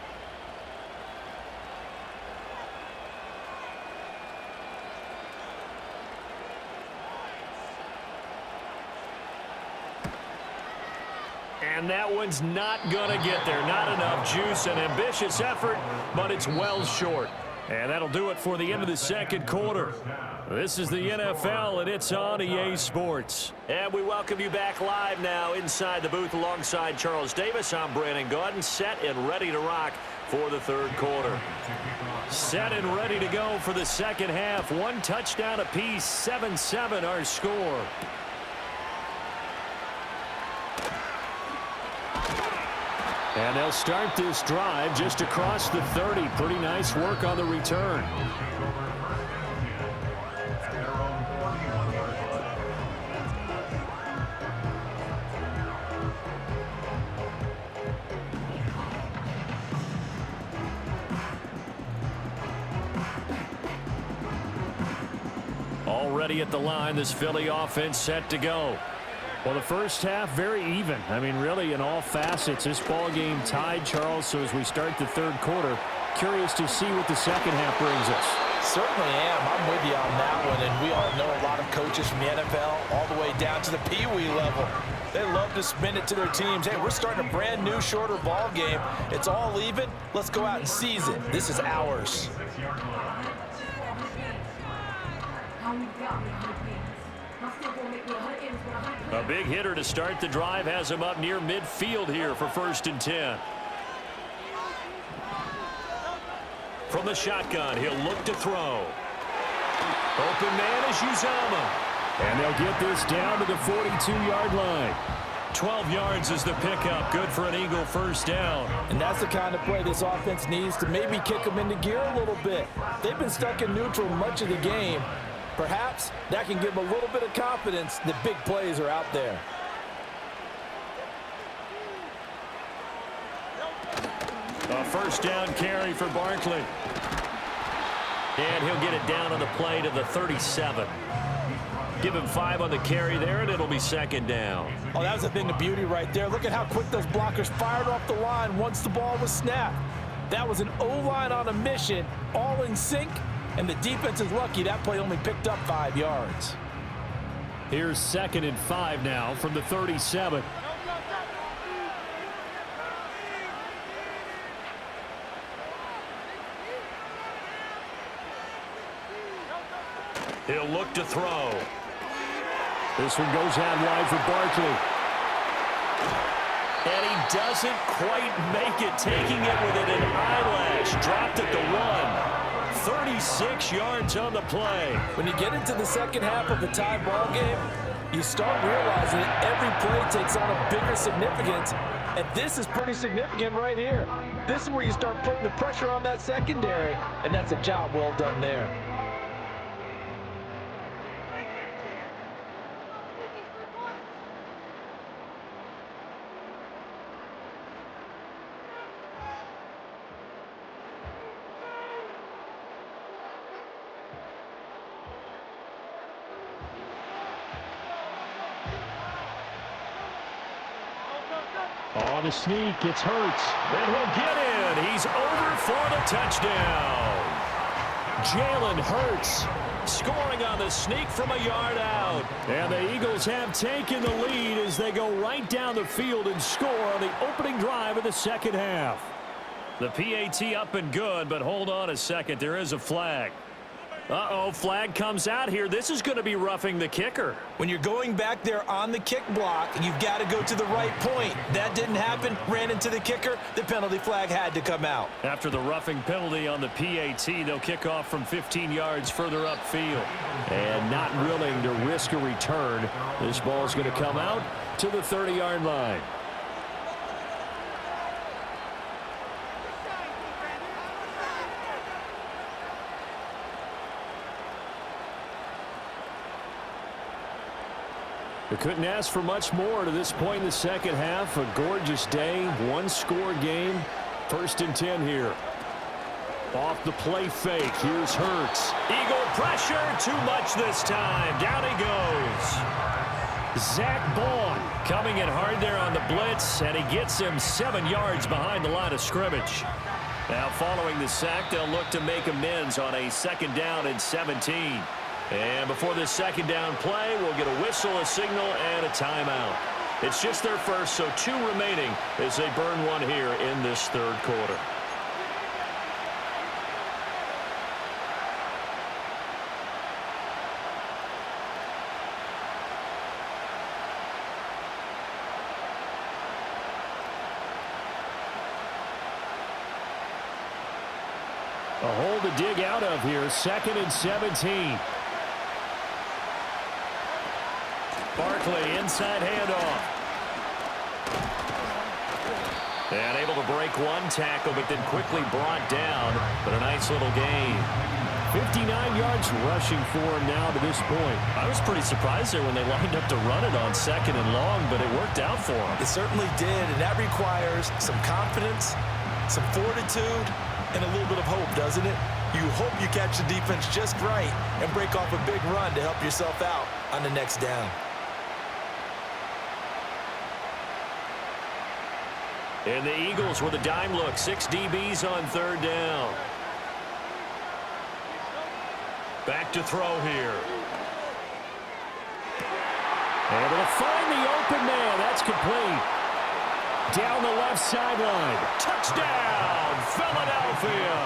And that one's not going to get there. Not enough juice. An ambitious effort, but it's well short. And that'll do it for the end of the second quarter. This is the NFL, and it's on EA Sports. And we welcome you back live now inside the booth alongside Charles Davis. I'm Brandon Gaudin, set and ready to rock for the third quarter. Set and ready to go for the second half. 1 touchdown apiece, 7-7 our score. And they'll start this drive just across the 30. Pretty nice work on the return. Already at the line, this Philly offense set to go. Well, the first half, very even. I mean, really, in all facets, this ball game tied, Charles. So as we start the third quarter, curious to see what the second half brings us. Certainly am. I'm with you on that one. And we all know a lot of coaches from the NFL all the way down to the Pee-wee level. They love to spin it to their teams. Hey, we're starting a brand new, shorter ball game. It's all even. Let's go out and seize it. This is ours. A big hitter to start the drive has him up near midfield here for 1st and 10. From the shotgun, he'll look to throw. Open man is Uzama. And they'll get this down to the 42-yard line. 12 yards is the pickup. Good for an Eagle first down. And that's the kind of play this offense needs to maybe kick them into gear a little bit. They've been stuck in neutral much of the game. Perhaps that can give them a little bit of confidence that big plays are out there. A first down carry for Barkley. And he'll get it down on the play to the 37. Give him 5 on the carry there, and it'll be 2nd down. Oh, that was a thing of beauty right there. Look at how quick those blockers fired off the line once the ball was snapped. That was an O-line on a mission, all in sync, and the defense is lucky that play only picked up 5 yards. Here's 2nd and 5 now from the 37. He'll look to throw. This one goes out wide for Barkley. And he doesn't quite make it, taking it within an eyelash. Dropped at the 1. 36 yards on the play. When you get into the second half of the tie ball game, you start realizing that every play takes on a bigger significance. And this is pretty significant right here. This is where you start putting the pressure on that secondary. And that's a job well done there. On the sneak, it's Hurts. And he'll get in. He's over for the touchdown. Jalen Hurts scoring on the sneak from a yard out. And the Eagles have taken the lead as they go right down the field and score on the opening drive of the second half. The PAT up and good, but hold on a second. There is a flag. Uh-oh, flag comes out here. This is going to be roughing the kicker. When you're going back there on the kick block, you've got to go to the right point. That didn't happen. Ran into the kicker. The penalty flag had to come out. After the roughing penalty on the PAT, they'll kick off from 15 yards further upfield. And not willing to risk a return, this ball's going to come out to the 30-yard line. We couldn't ask for much more to this point in the second half. A gorgeous day, one-score game. 1st and 10 here. Off the play fake. Here's Hurts. Eagle pressure. Too much this time. Down he goes. Zach Bond coming in hard there on the blitz, and he gets him 7 yards behind the line of scrimmage. Now following the sack, they'll look to make amends on a 2nd down and 17. And before this 2nd down play, we'll get a whistle, a signal, and a timeout. It's just their first, so 2 remaining as they burn one here in this third quarter. A hole to dig out of here, 2nd and 17. Barkley, inside handoff. And able to break one tackle, but then quickly brought down. But a nice little gain. 59 yards rushing for him now to this point. I was pretty surprised there when they lined up to run it on 2nd and long, but it worked out for him. It certainly did, and that requires some confidence, some fortitude, and a little bit of hope, doesn't it? You hope you catch the defense just right and break off a big run to help yourself out on the next down. And the Eagles with a dime look. 6 DBs on 3rd down. Back to throw here. Able to find the open man. That's complete. Down the left sideline. Touchdown, Philadelphia.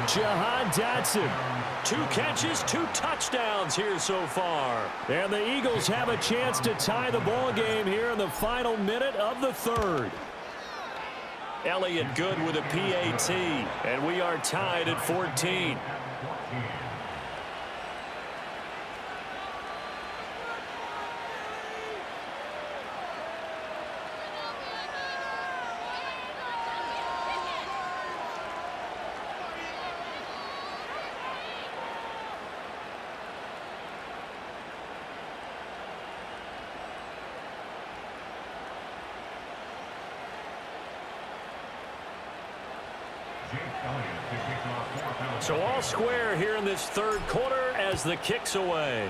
Jahan Dotson. 2 catches, 2 touchdowns here so far. And the Eagles have a chance to tie the ball game here in the final minute of the 3rd. Elliott good with a PAT, and we are tied at 14. So all square here in this 3rd quarter as the kick's away.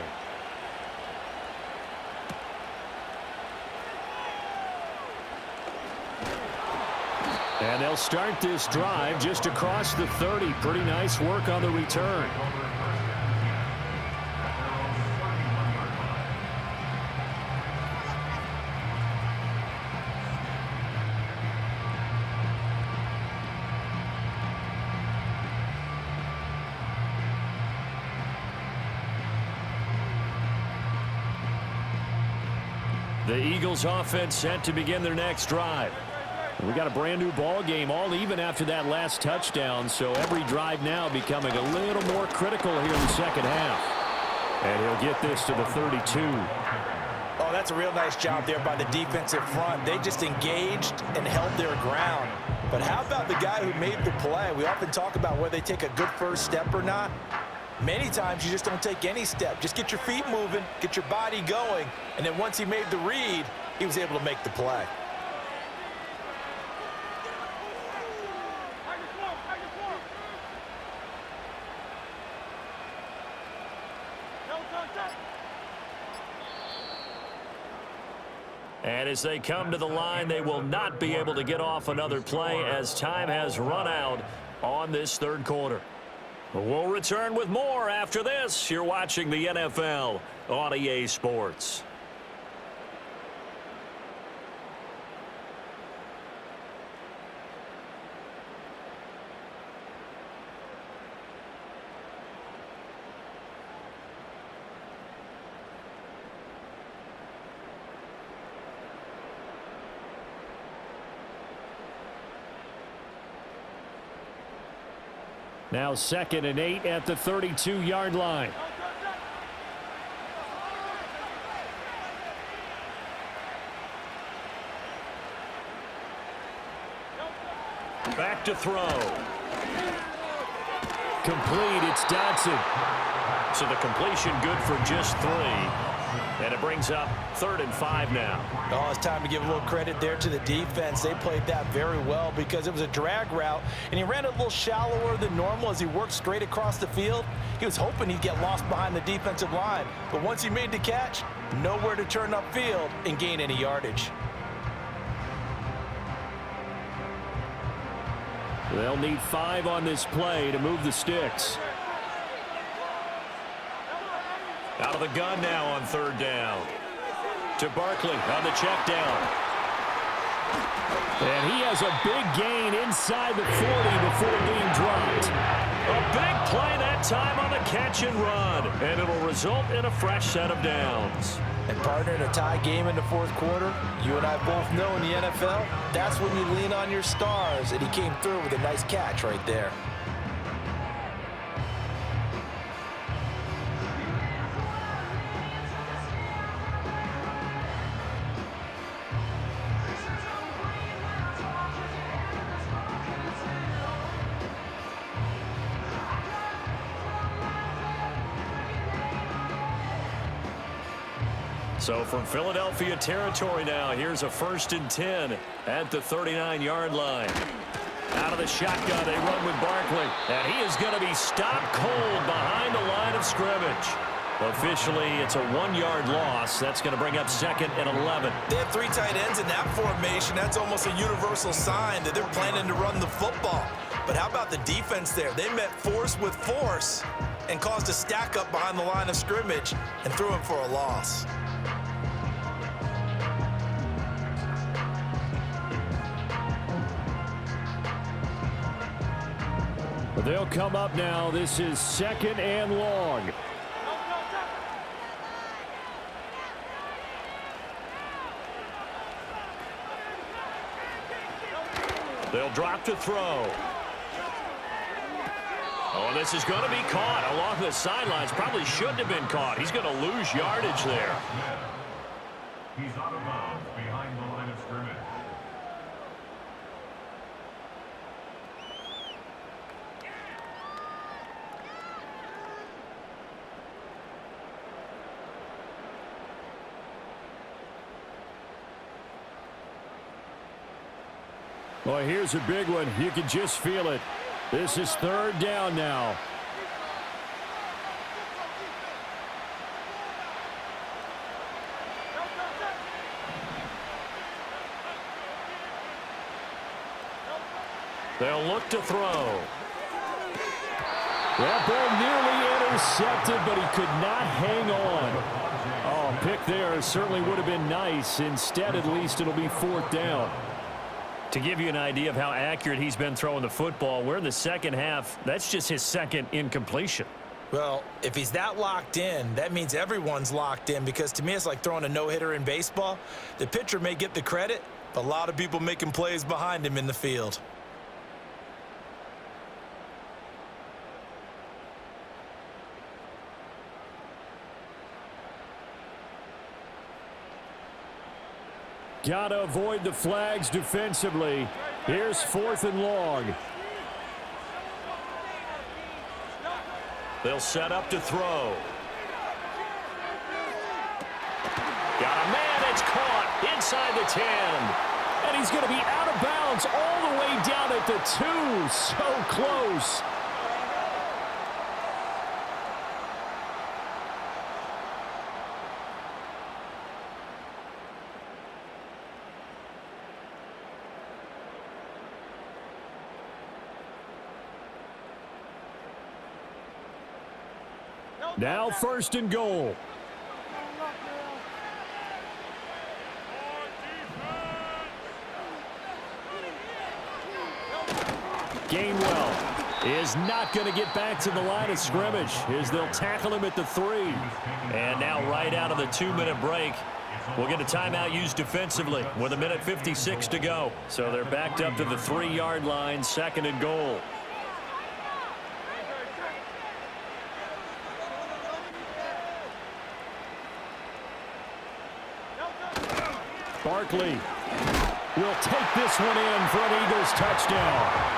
And they'll start this drive just across the 30. Pretty nice work on the return. The Eagles offense set to begin their next drive. We got a brand new ball game, all even after that last touchdown, so every drive now becoming a little more critical here in the 2nd half. And he'll get this to the 32. Oh, that's a real nice job there by the defensive front. They just engaged and held their ground. But how about the guy who made the play? We often talk about whether they take a good first step or not. Many times you just don't take any step. Just get your feet moving, get your body going, and then once he made the read, he was able to make the play. And as they come to the line, they will not be able to get off another play as time has run out on this 3rd quarter. We'll return with more after this. You're watching the NFL on EA Sports. Now 2nd and 8 at the 32-yard line. Back to throw. Complete. It's Dotson. So the completion good for just 3. And it brings up 3rd and 5 now. Oh, it's time to give a little credit there to the defense. They played that very well because it was a drag route, and he ran a little shallower than normal as he worked straight across the field. He was hoping he'd get lost behind the defensive line, but once he made the catch, nowhere to turn upfield and gain any yardage. They'll need 5 on this play to move the sticks. Out of the gun now on 3rd down. To Barkley on the check down. And he has a big gain inside the 40 before being dropped. A big play that time on the catch and run. And it'll result in a fresh set of downs. And partner, in a tie game in the 4th quarter, you and I both know in the NFL, that's when you lean on your stars. And he came through with a nice catch right there. So from Philadelphia territory now, here's a 1st and 10 at the 39-yard line. Out of the shotgun, they run with Barkley. And he is going to be stopped cold behind the line of scrimmage. Officially, it's a 1-yard loss. That's going to bring up 2nd and 11. They have 3 tight ends in that formation. That's almost a universal sign that they're planning to run the football. But how about the defense there? They met force with force and caused a stack up behind the line of scrimmage and threw him for a loss. They'll come up now. This is 2nd and long. They'll drop to throw. Oh, this is going to be caught along the sidelines. Probably shouldn't have been caught. He's going to lose yardage there. He's out of bounds behind the line of scrimmage. Well, here's a big one. You can just feel it. This is 3rd down now. They'll look to throw. That ball nearly intercepted, but he could not hang on. Oh, pick there certainly would have been nice. Instead, at least it'll be 4th down. To give you an idea of how accurate he's been throwing the football, we're in the 2nd half. That's just his 2nd incompletion. Well, if he's that locked in, that means everyone's locked in, because to me it's like throwing a no-hitter in baseball. The pitcher may get the credit, but a lot of people making plays behind him in the field. Got to avoid the flags defensively. Here's 4th and long. They'll set up to throw. Got a man. It's caught inside the 10. And he's going to be out of bounds all the way down at the 2. So close. Now 1st and goal. Gainwell is not going to get back to the line of scrimmage as they'll tackle him at the 3. And now right out of the 2-minute break, we'll get a timeout used defensively with 1:56 to go. So they're backed up to the 3-yard line, 2nd and goal. Barkley will take this one in for an Eagles touchdown.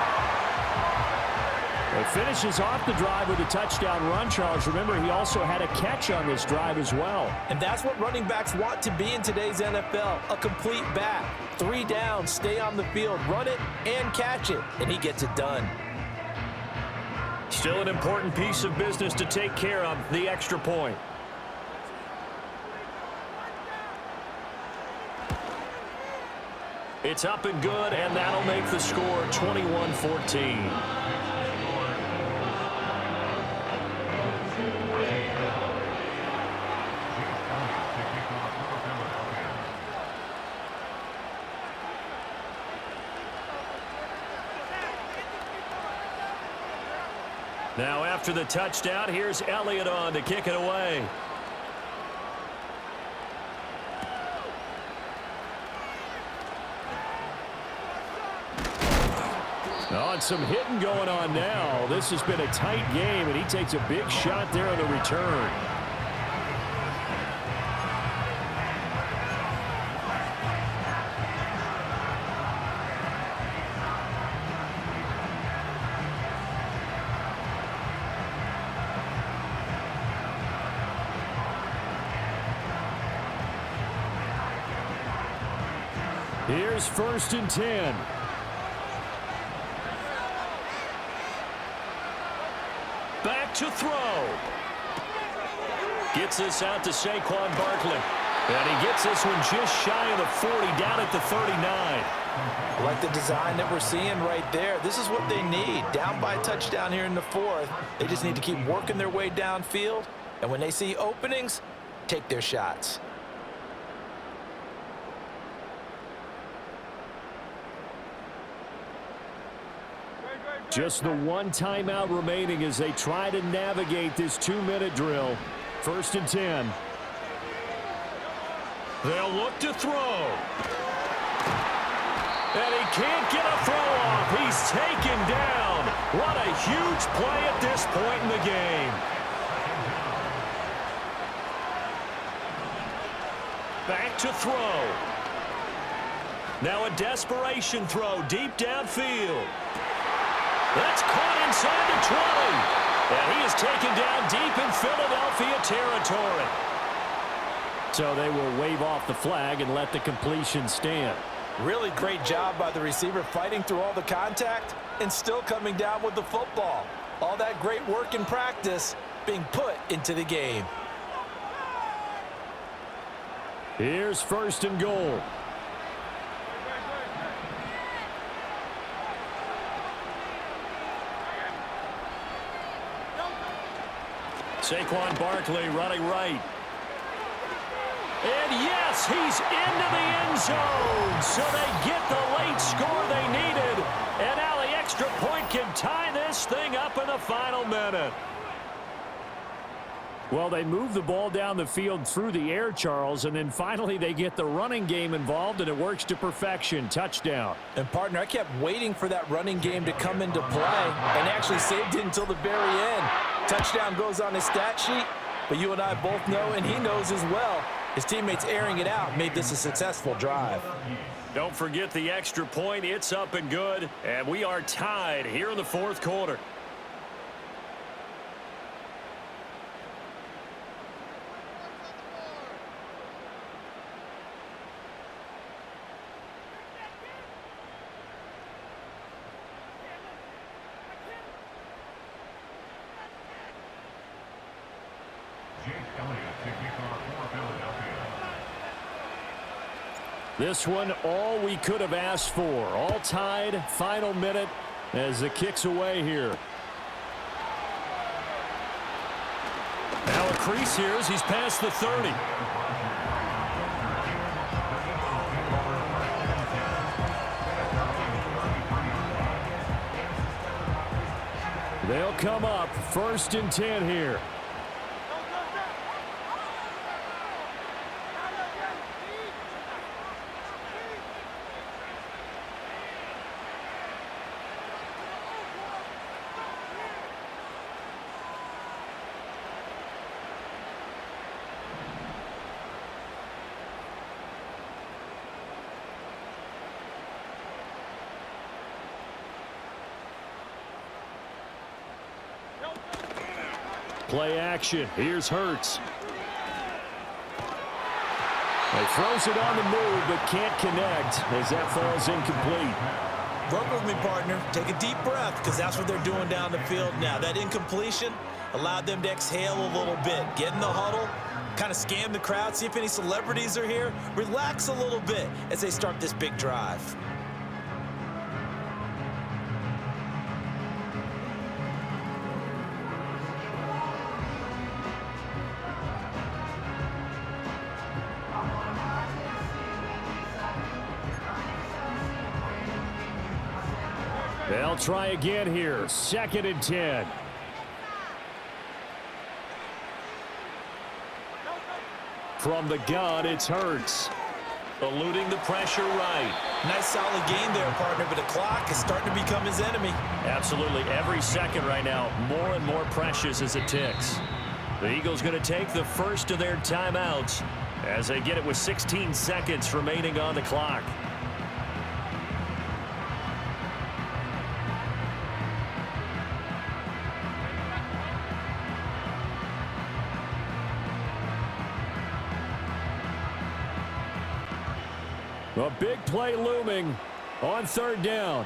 It finishes off the drive with a touchdown run, Charles. Remember, he also had a catch on this drive as well. And that's what running backs want to be in today's NFL, a complete back. 3 downs, stay on the field, run it, and catch it, and he gets it done. Still an important piece of business to take care of, the extra point. It's up and good, and that'll make the score 21-14. Now after the touchdown, here's Elliott on to kick it away. Oh, and some hitting going on now. This has been a tight game, and he takes a big shot there on the return. Here's 1st and 10. Back to throw. Gets this out to Saquon Barkley. And he gets this one just shy of the 40, down at the 39. I like the design that we're seeing right there. This is what they need. Down by a touchdown here in the 4th. They just need to keep working their way downfield. And when they see openings, take their shots. Just the one timeout remaining as they try to navigate this 2-minute drill. 1st and 10. They'll look to throw. And he can't get a throw off. He's taken down. What a huge play at this point in the game. Back to throw. Now a desperation throw deep downfield. That's caught inside the 20. And he is taken down deep in Philadelphia territory. So they will wave off the flag and let the completion stand. Really great job by the receiver fighting through all the contact and still coming down with the football. All that great work in practice being put into the game. Here's 1st and goal. Saquon Barkley running right. And yes, he's into the end zone. So they get the late score they needed. And now the extra point can tie this thing up in the final minute. Well, they move the ball down the field through the air, Charles, and then finally they get the running game involved, and it works to perfection. Touchdown. And, partner, I kept waiting for that running game to come into play and actually saved it until the very end. Touchdown goes on his stat sheet, but you and I both know, and he knows as well, his teammates airing it out made this a successful drive. Don't forget the extra point. It's up and good, and we are tied here in the 4th quarter. This one, all we could have asked for. All tied, final minute as the kick's away here. Now a crease here as he's past the 30. They'll come up 1st and 10 here. Play action. Here's Hurts. He throws it on the move, but can't connect as that falls incomplete. Work with me, partner. Take a deep breath, because that's what they're doing down the field now. That incompletion allowed them to exhale a little bit. Get in the huddle, kind of scan the crowd, see if any celebrities are here. Relax a little bit as they start this big drive. They'll try again here. 2nd and 10. From the gun, it's Hurts. Eluding the pressure right. Nice solid game there, partner, but the clock is starting to become his enemy. Absolutely. Every second right now, more and more precious as it ticks. The Eagles going to take the first of their timeouts as they get it with 16 seconds remaining on the clock. A big play looming on third down.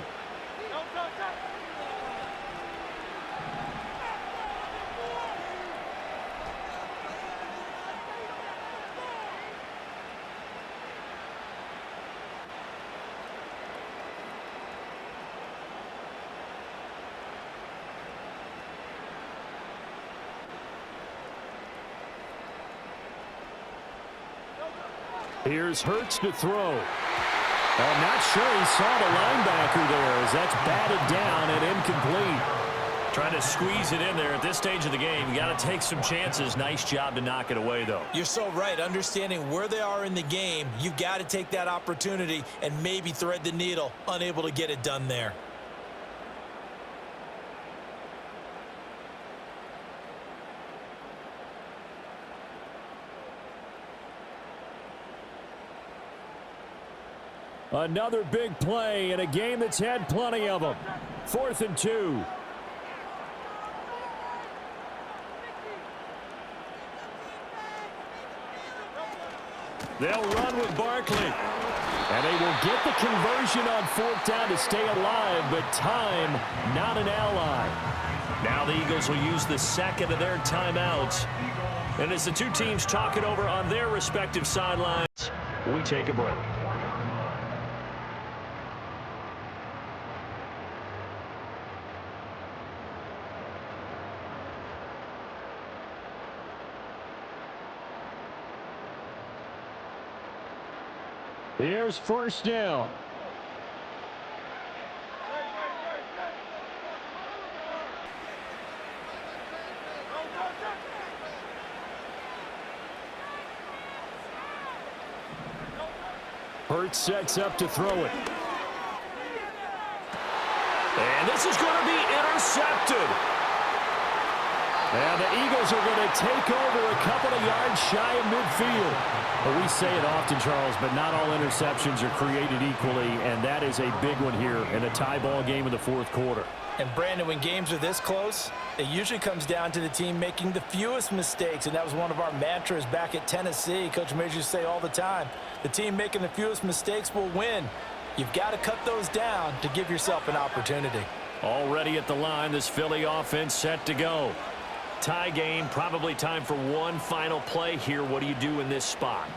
Here's Hurts to throw. I'm not sure he saw the linebacker there as that's batted down and incomplete. Trying to squeeze it in there at this stage of the game. You got to take some chances. Nice job to knock it away, though. You're so right. Understanding where they are in the game, you've got to take that opportunity and maybe thread the needle. Unable to get it done there. Another big play in a game that's had plenty of them. 4th and 2. They'll run with Barkley. And they will get the conversion on 4th down to stay alive, but time not an ally. Now the Eagles will use the second of their timeouts. And as the two teams talk it over on their respective sidelines, we take a break. Here's 1st down. Hurts sets up to throw it. And this is going to be intercepted. And the Eagles are going to take over a couple of yards shy of midfield. Well, we say it often, Charles, but not all interceptions are created equally, and that is a big one here in a tie ball game in the 4th quarter. And, Brandon, when games are this close, it usually comes down to the team making the fewest mistakes, and that was one of our mantras back at Tennessee. Coach Major used to say all the time, the team making the fewest mistakes will win. You've got to cut those down to give yourself an opportunity. Already at the line, this Philly offense set to go. Tie game, probably time for one final play here. What do you do in this spot?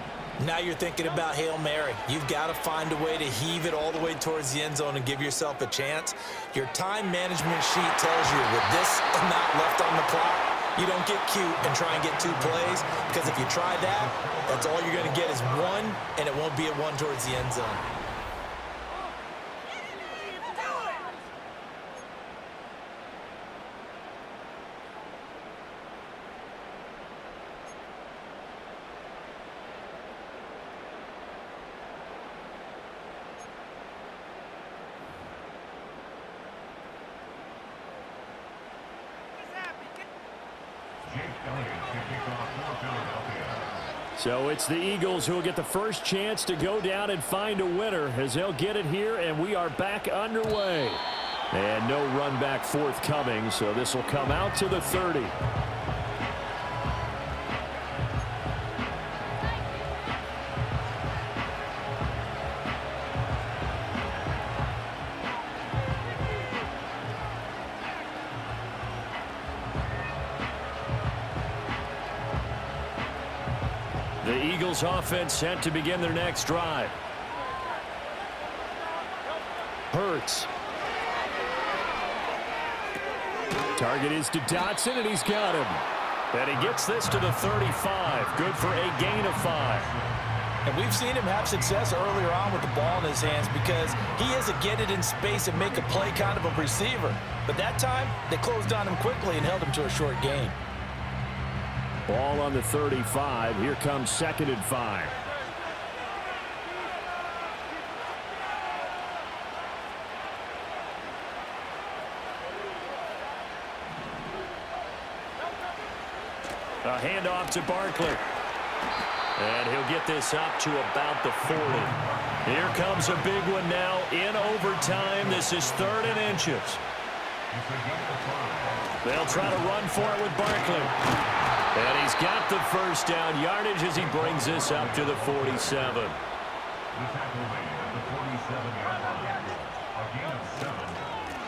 Now you're thinking about Hail Mary. You've got to find a way to heave it all the way towards the end zone and give yourself a chance. Your time management sheet tells you with this amount left on the clock, you don't get cute and try and get 2 plays, because if you try that, that's all you're going to get is 1, and it won't be a 1 towards the end zone. So it's the Eagles who will get the first chance to go down and find a winner as they'll get it here, and we are back underway. And no run back forthcoming, so this will come out to the 30. The Eagles offense set to begin their next drive. Hurts. Target is to Dotson, and he's got him. And he gets this to the 35. Good for a gain of 5. And we've seen him have success earlier on with the ball in his hands because he is a get it in space and make a play kind of a receiver. But that time, they closed on him quickly and held him to a short gain. Ball on the 35. Here comes 2nd and 5. A handoff to Barkley. And he'll get this up to about the 40. Here comes a big one now in overtime. This is 3rd and inches. They'll try to run for it with Barkley. And he's got the first down yardage as he brings this up to the 47.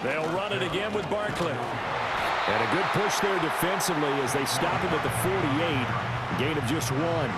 They'll run it again with Barkley. And a good push there defensively as they stop him at the 48. Gain of just 1.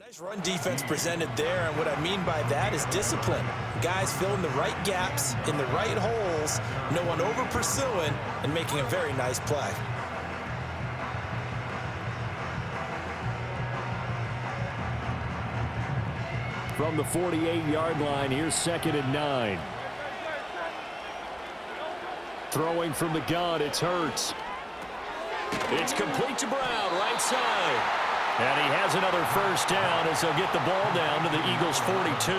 Nice run defense presented there, and what I mean by that is discipline. Guys filling the right gaps in the right holes, no one over pursuing, and making a very nice play. From the 48-yard line, here's 2nd and 9. Throwing from the gun, it's Hurts. It's complete to Brown, right side. And he has another first down as they'll get the ball down to the Eagles' 42.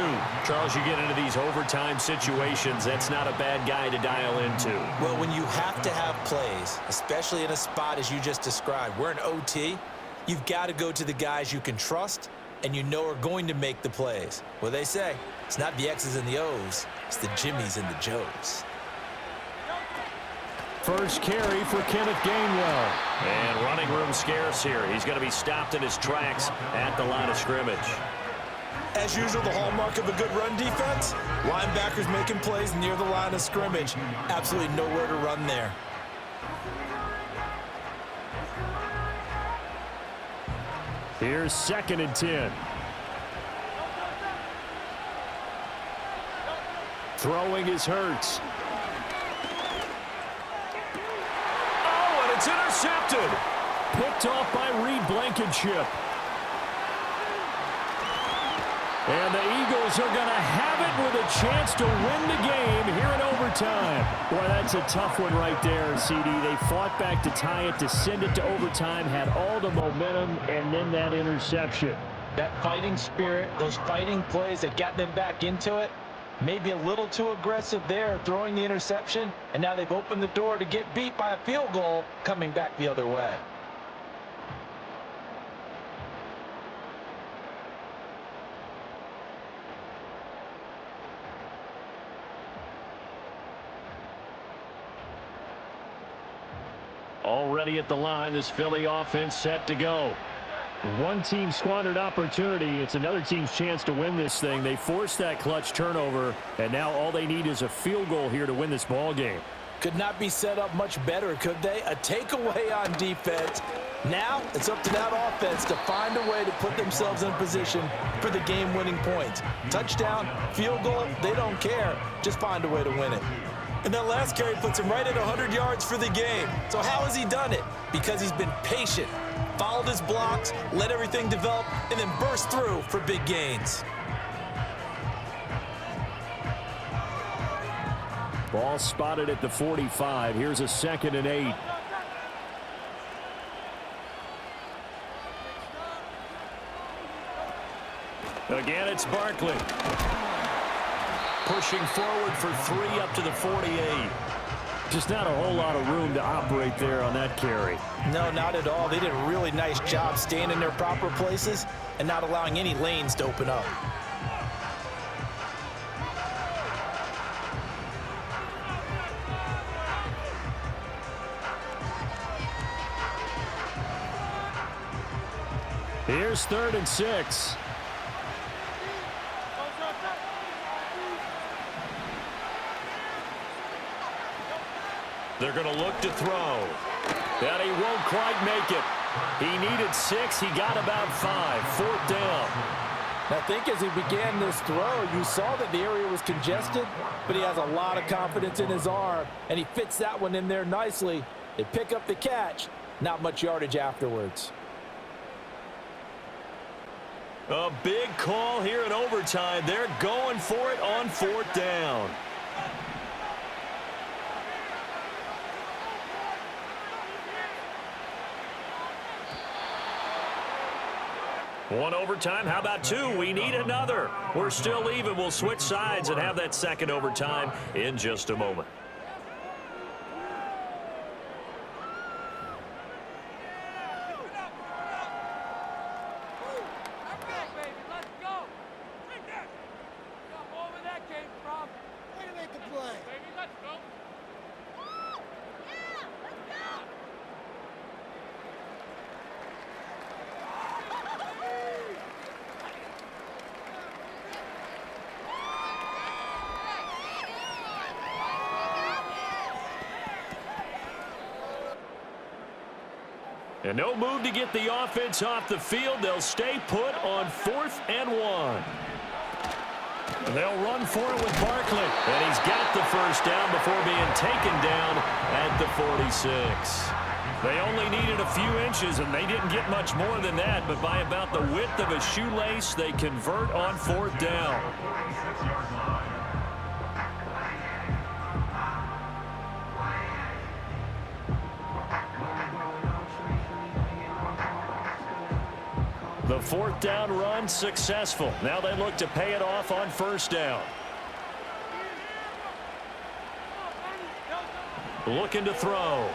Charles, you get into these overtime situations, that's not a bad guy to dial into. Well, when you have to have plays, especially in a spot as you just described, we're in OT, you've got to go to the guys you can trust and you know are going to make the plays. Well, they say, it's not the X's and the O's, it's the Jimmies and the Joes. First carry for Kenneth Gainwell. And running room scarce here. He's going to be stopped in his tracks at the line of scrimmage. As usual, the hallmark of a good run defense, linebackers making plays near the line of scrimmage. Absolutely nowhere to run there. Here's 2nd and 10. Throwing is Hurts. It's intercepted. Picked off by Reed Blankenship. And the Eagles are going to have it with a chance to win the game here in overtime. Boy, that's a tough one right there, CD. They fought back to tie it, to send it to overtime, had all the momentum, and then that interception. That fighting spirit, those fighting plays that got them back into it, maybe a little too aggressive there, throwing the interception, and now they've opened the door to get beat by a field goal coming back the other way. Already at the line, this Philly offense set to go. One team squandered opportunity. It's another team's chance to win this thing. They forced that clutch turnover, and now all they need is a field goal here to win this ball game. Could not be set up much better, could they? A takeaway on defense. Now it's up to that offense to find a way to put themselves in position for the game-winning points. Touchdown, field goal, they don't care. Just find a way to win it. And that last carry puts him right at 100 yards for the game. So how has he done it? Because he's been patient, followed his blocks, let everything develop, and then burst through for big gains. Ball spotted at the 45. Here's a 2nd and 8. Again, it's Barkley. Pushing forward for 3 up to the 48. Just not a whole lot of room to operate there on that carry. No, not at all. They did a really nice job staying in their proper places and not allowing any lanes to open up. Here's 3rd and 6. They're going to look to throw. And he won't quite make it. He needed 6. He got about 5. 4th down. I think as he began this throw, you saw that the area was congested, but he has a lot of confidence in his arm, and he fits that one in there nicely. They pick up the catch. Not much yardage afterwards. A big call here in overtime. They're going for it on 4th down. One overtime. How about two? We need another. We're still even. We'll switch sides and have that second overtime in just a moment. And no move to get the offense off the field. They'll stay put on 4th and 1. And they'll run for it with Barkley. And he's got the first down before being taken down at the 46. They only needed a few inches, and they didn't get much more than that. But by about the width of a shoelace, they convert on 4th down. The 4th down run successful. Now they look to pay it off on 1st down. Looking to throw.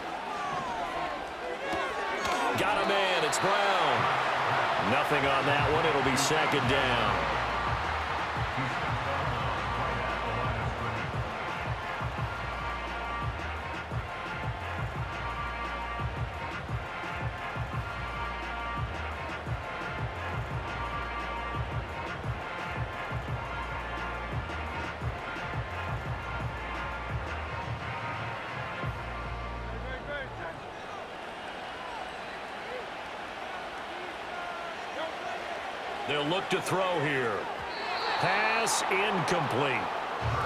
Got a man. It's Brown. Nothing on that one. It'll be 2nd down. They'll look to throw here. Pass incomplete.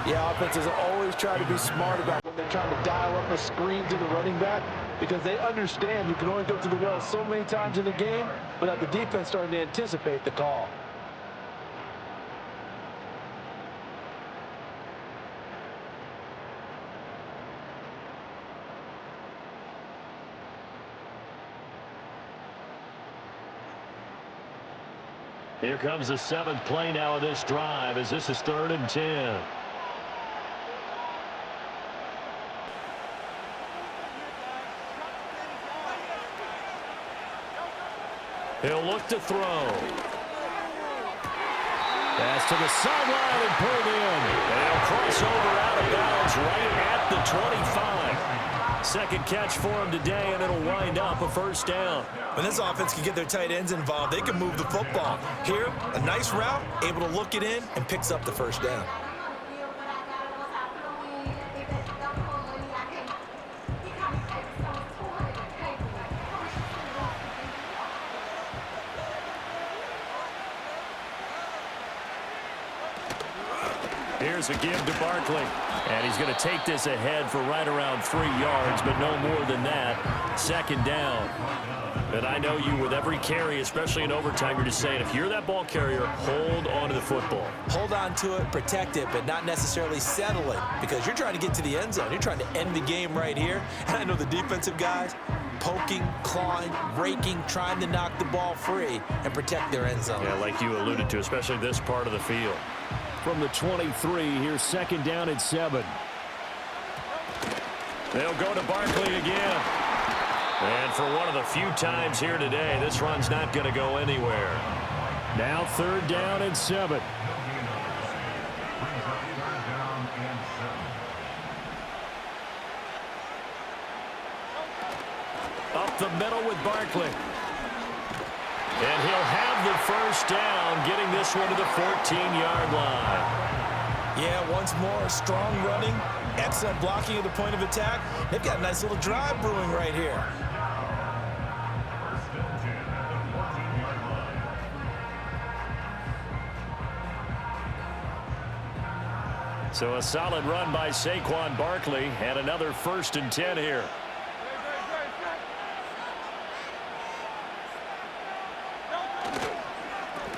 Yeah, offenses always try to be smart about when they're trying to dial up a screen to the running back because they understand you can only go to the well so many times in the game without the defense starting to anticipate the call. Here comes the 7th play now of this drive as this is 3rd and 10. He'll look to throw. Pass to the sideline and pulled in. And he'll cross over out of bounds right at the 25. Second catch for him today, and it'll wind up a 1st down. When this offense can get their tight ends involved, they can move the football. Here, a nice route, able to look it in, and picks up the 1st down. Here's a give to Barkley. And he's going to take this ahead for right around 3 yards, but no more than that. 2nd down. And I know you, with every carry, especially in overtime, you're just saying, if you're that ball carrier, hold on to the football. Hold on to it, protect it, but not necessarily settle it, because you're trying to get to the end zone. You're trying to end the game right here. And I know the defensive guys poking, clawing, raking, trying to knock the ball free and protect their end zone. Yeah, like you alluded to, especially this part of the field. From the 23, here's 2nd down and 7. They'll go to Barkley again. And for one of the few times here today, this run's not going to go anywhere. Now 3rd down and 7. Up the middle with Barkley. And he'll have the 1st down, getting this one to the 14-yard line. Yeah, once more, strong running, excellent blocking at the point of attack. They've got a nice little drive brewing right here. So a solid run by Saquon Barkley, and another 1st and 10 here.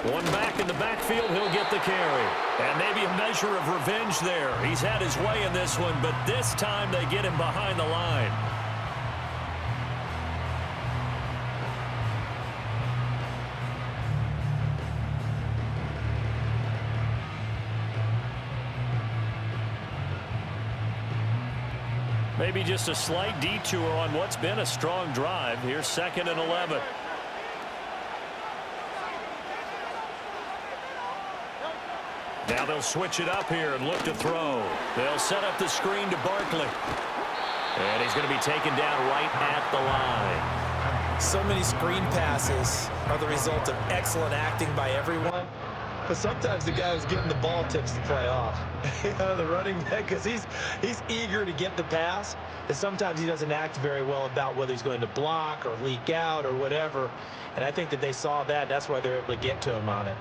One back in the backfield, he'll get the carry. And maybe a measure of revenge there. He's had his way in this one, but this time they get him behind the line. Maybe just a slight detour on what's been a strong drive. Here's 2nd and 11. Now they'll switch it up here and look to throw. They'll set up the screen to Barkley. And he's going to be taken down right at the line. So many screen passes are the result of excellent acting by everyone. But sometimes the guy who's getting the ball tips the play off. The running back, because he's eager to get the pass. And sometimes he doesn't act very well about whether he's going to block or leak out or whatever. And I think that they saw that. That's why they're able to get to him on it.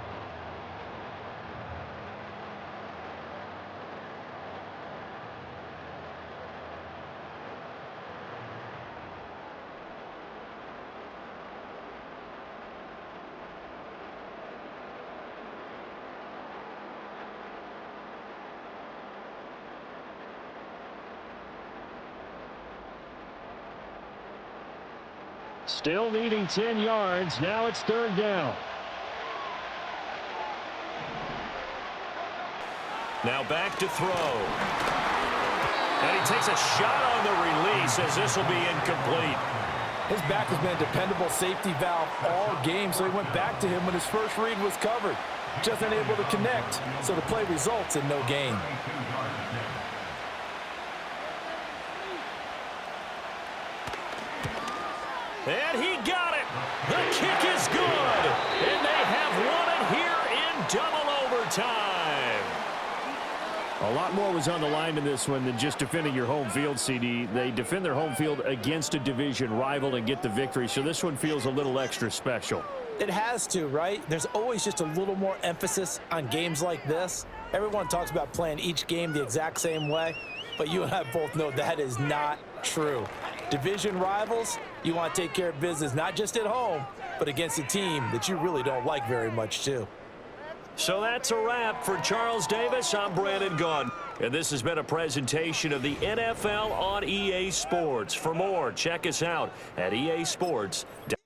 Still needing 10 yards. Now it's 3rd down. Now back to throw. And he takes a shot on the release as this will be incomplete. His back has been a dependable safety valve all game, so he went back to him when his first read was covered. Just unable to connect, so the play results in no gain. And he got it. The kick is good. And they have won it here in double overtime. A lot more was on the line in this one than just defending your home field, CD. They defend their home field against a division rival and get the victory, so this one feels a little extra special. It has to, right? There's always just a little more emphasis on games like this. Everyone talks about playing each game the exact same way, but you and I both know that is not true. Division rivals, you want to take care of business not just at home, but against a team that you really don't like very much too. So that's a wrap for Charles Davis. I'm Brandon Gaudin, and this has been a presentation of the NFL on EA Sports. For more, check us out at EASports.com.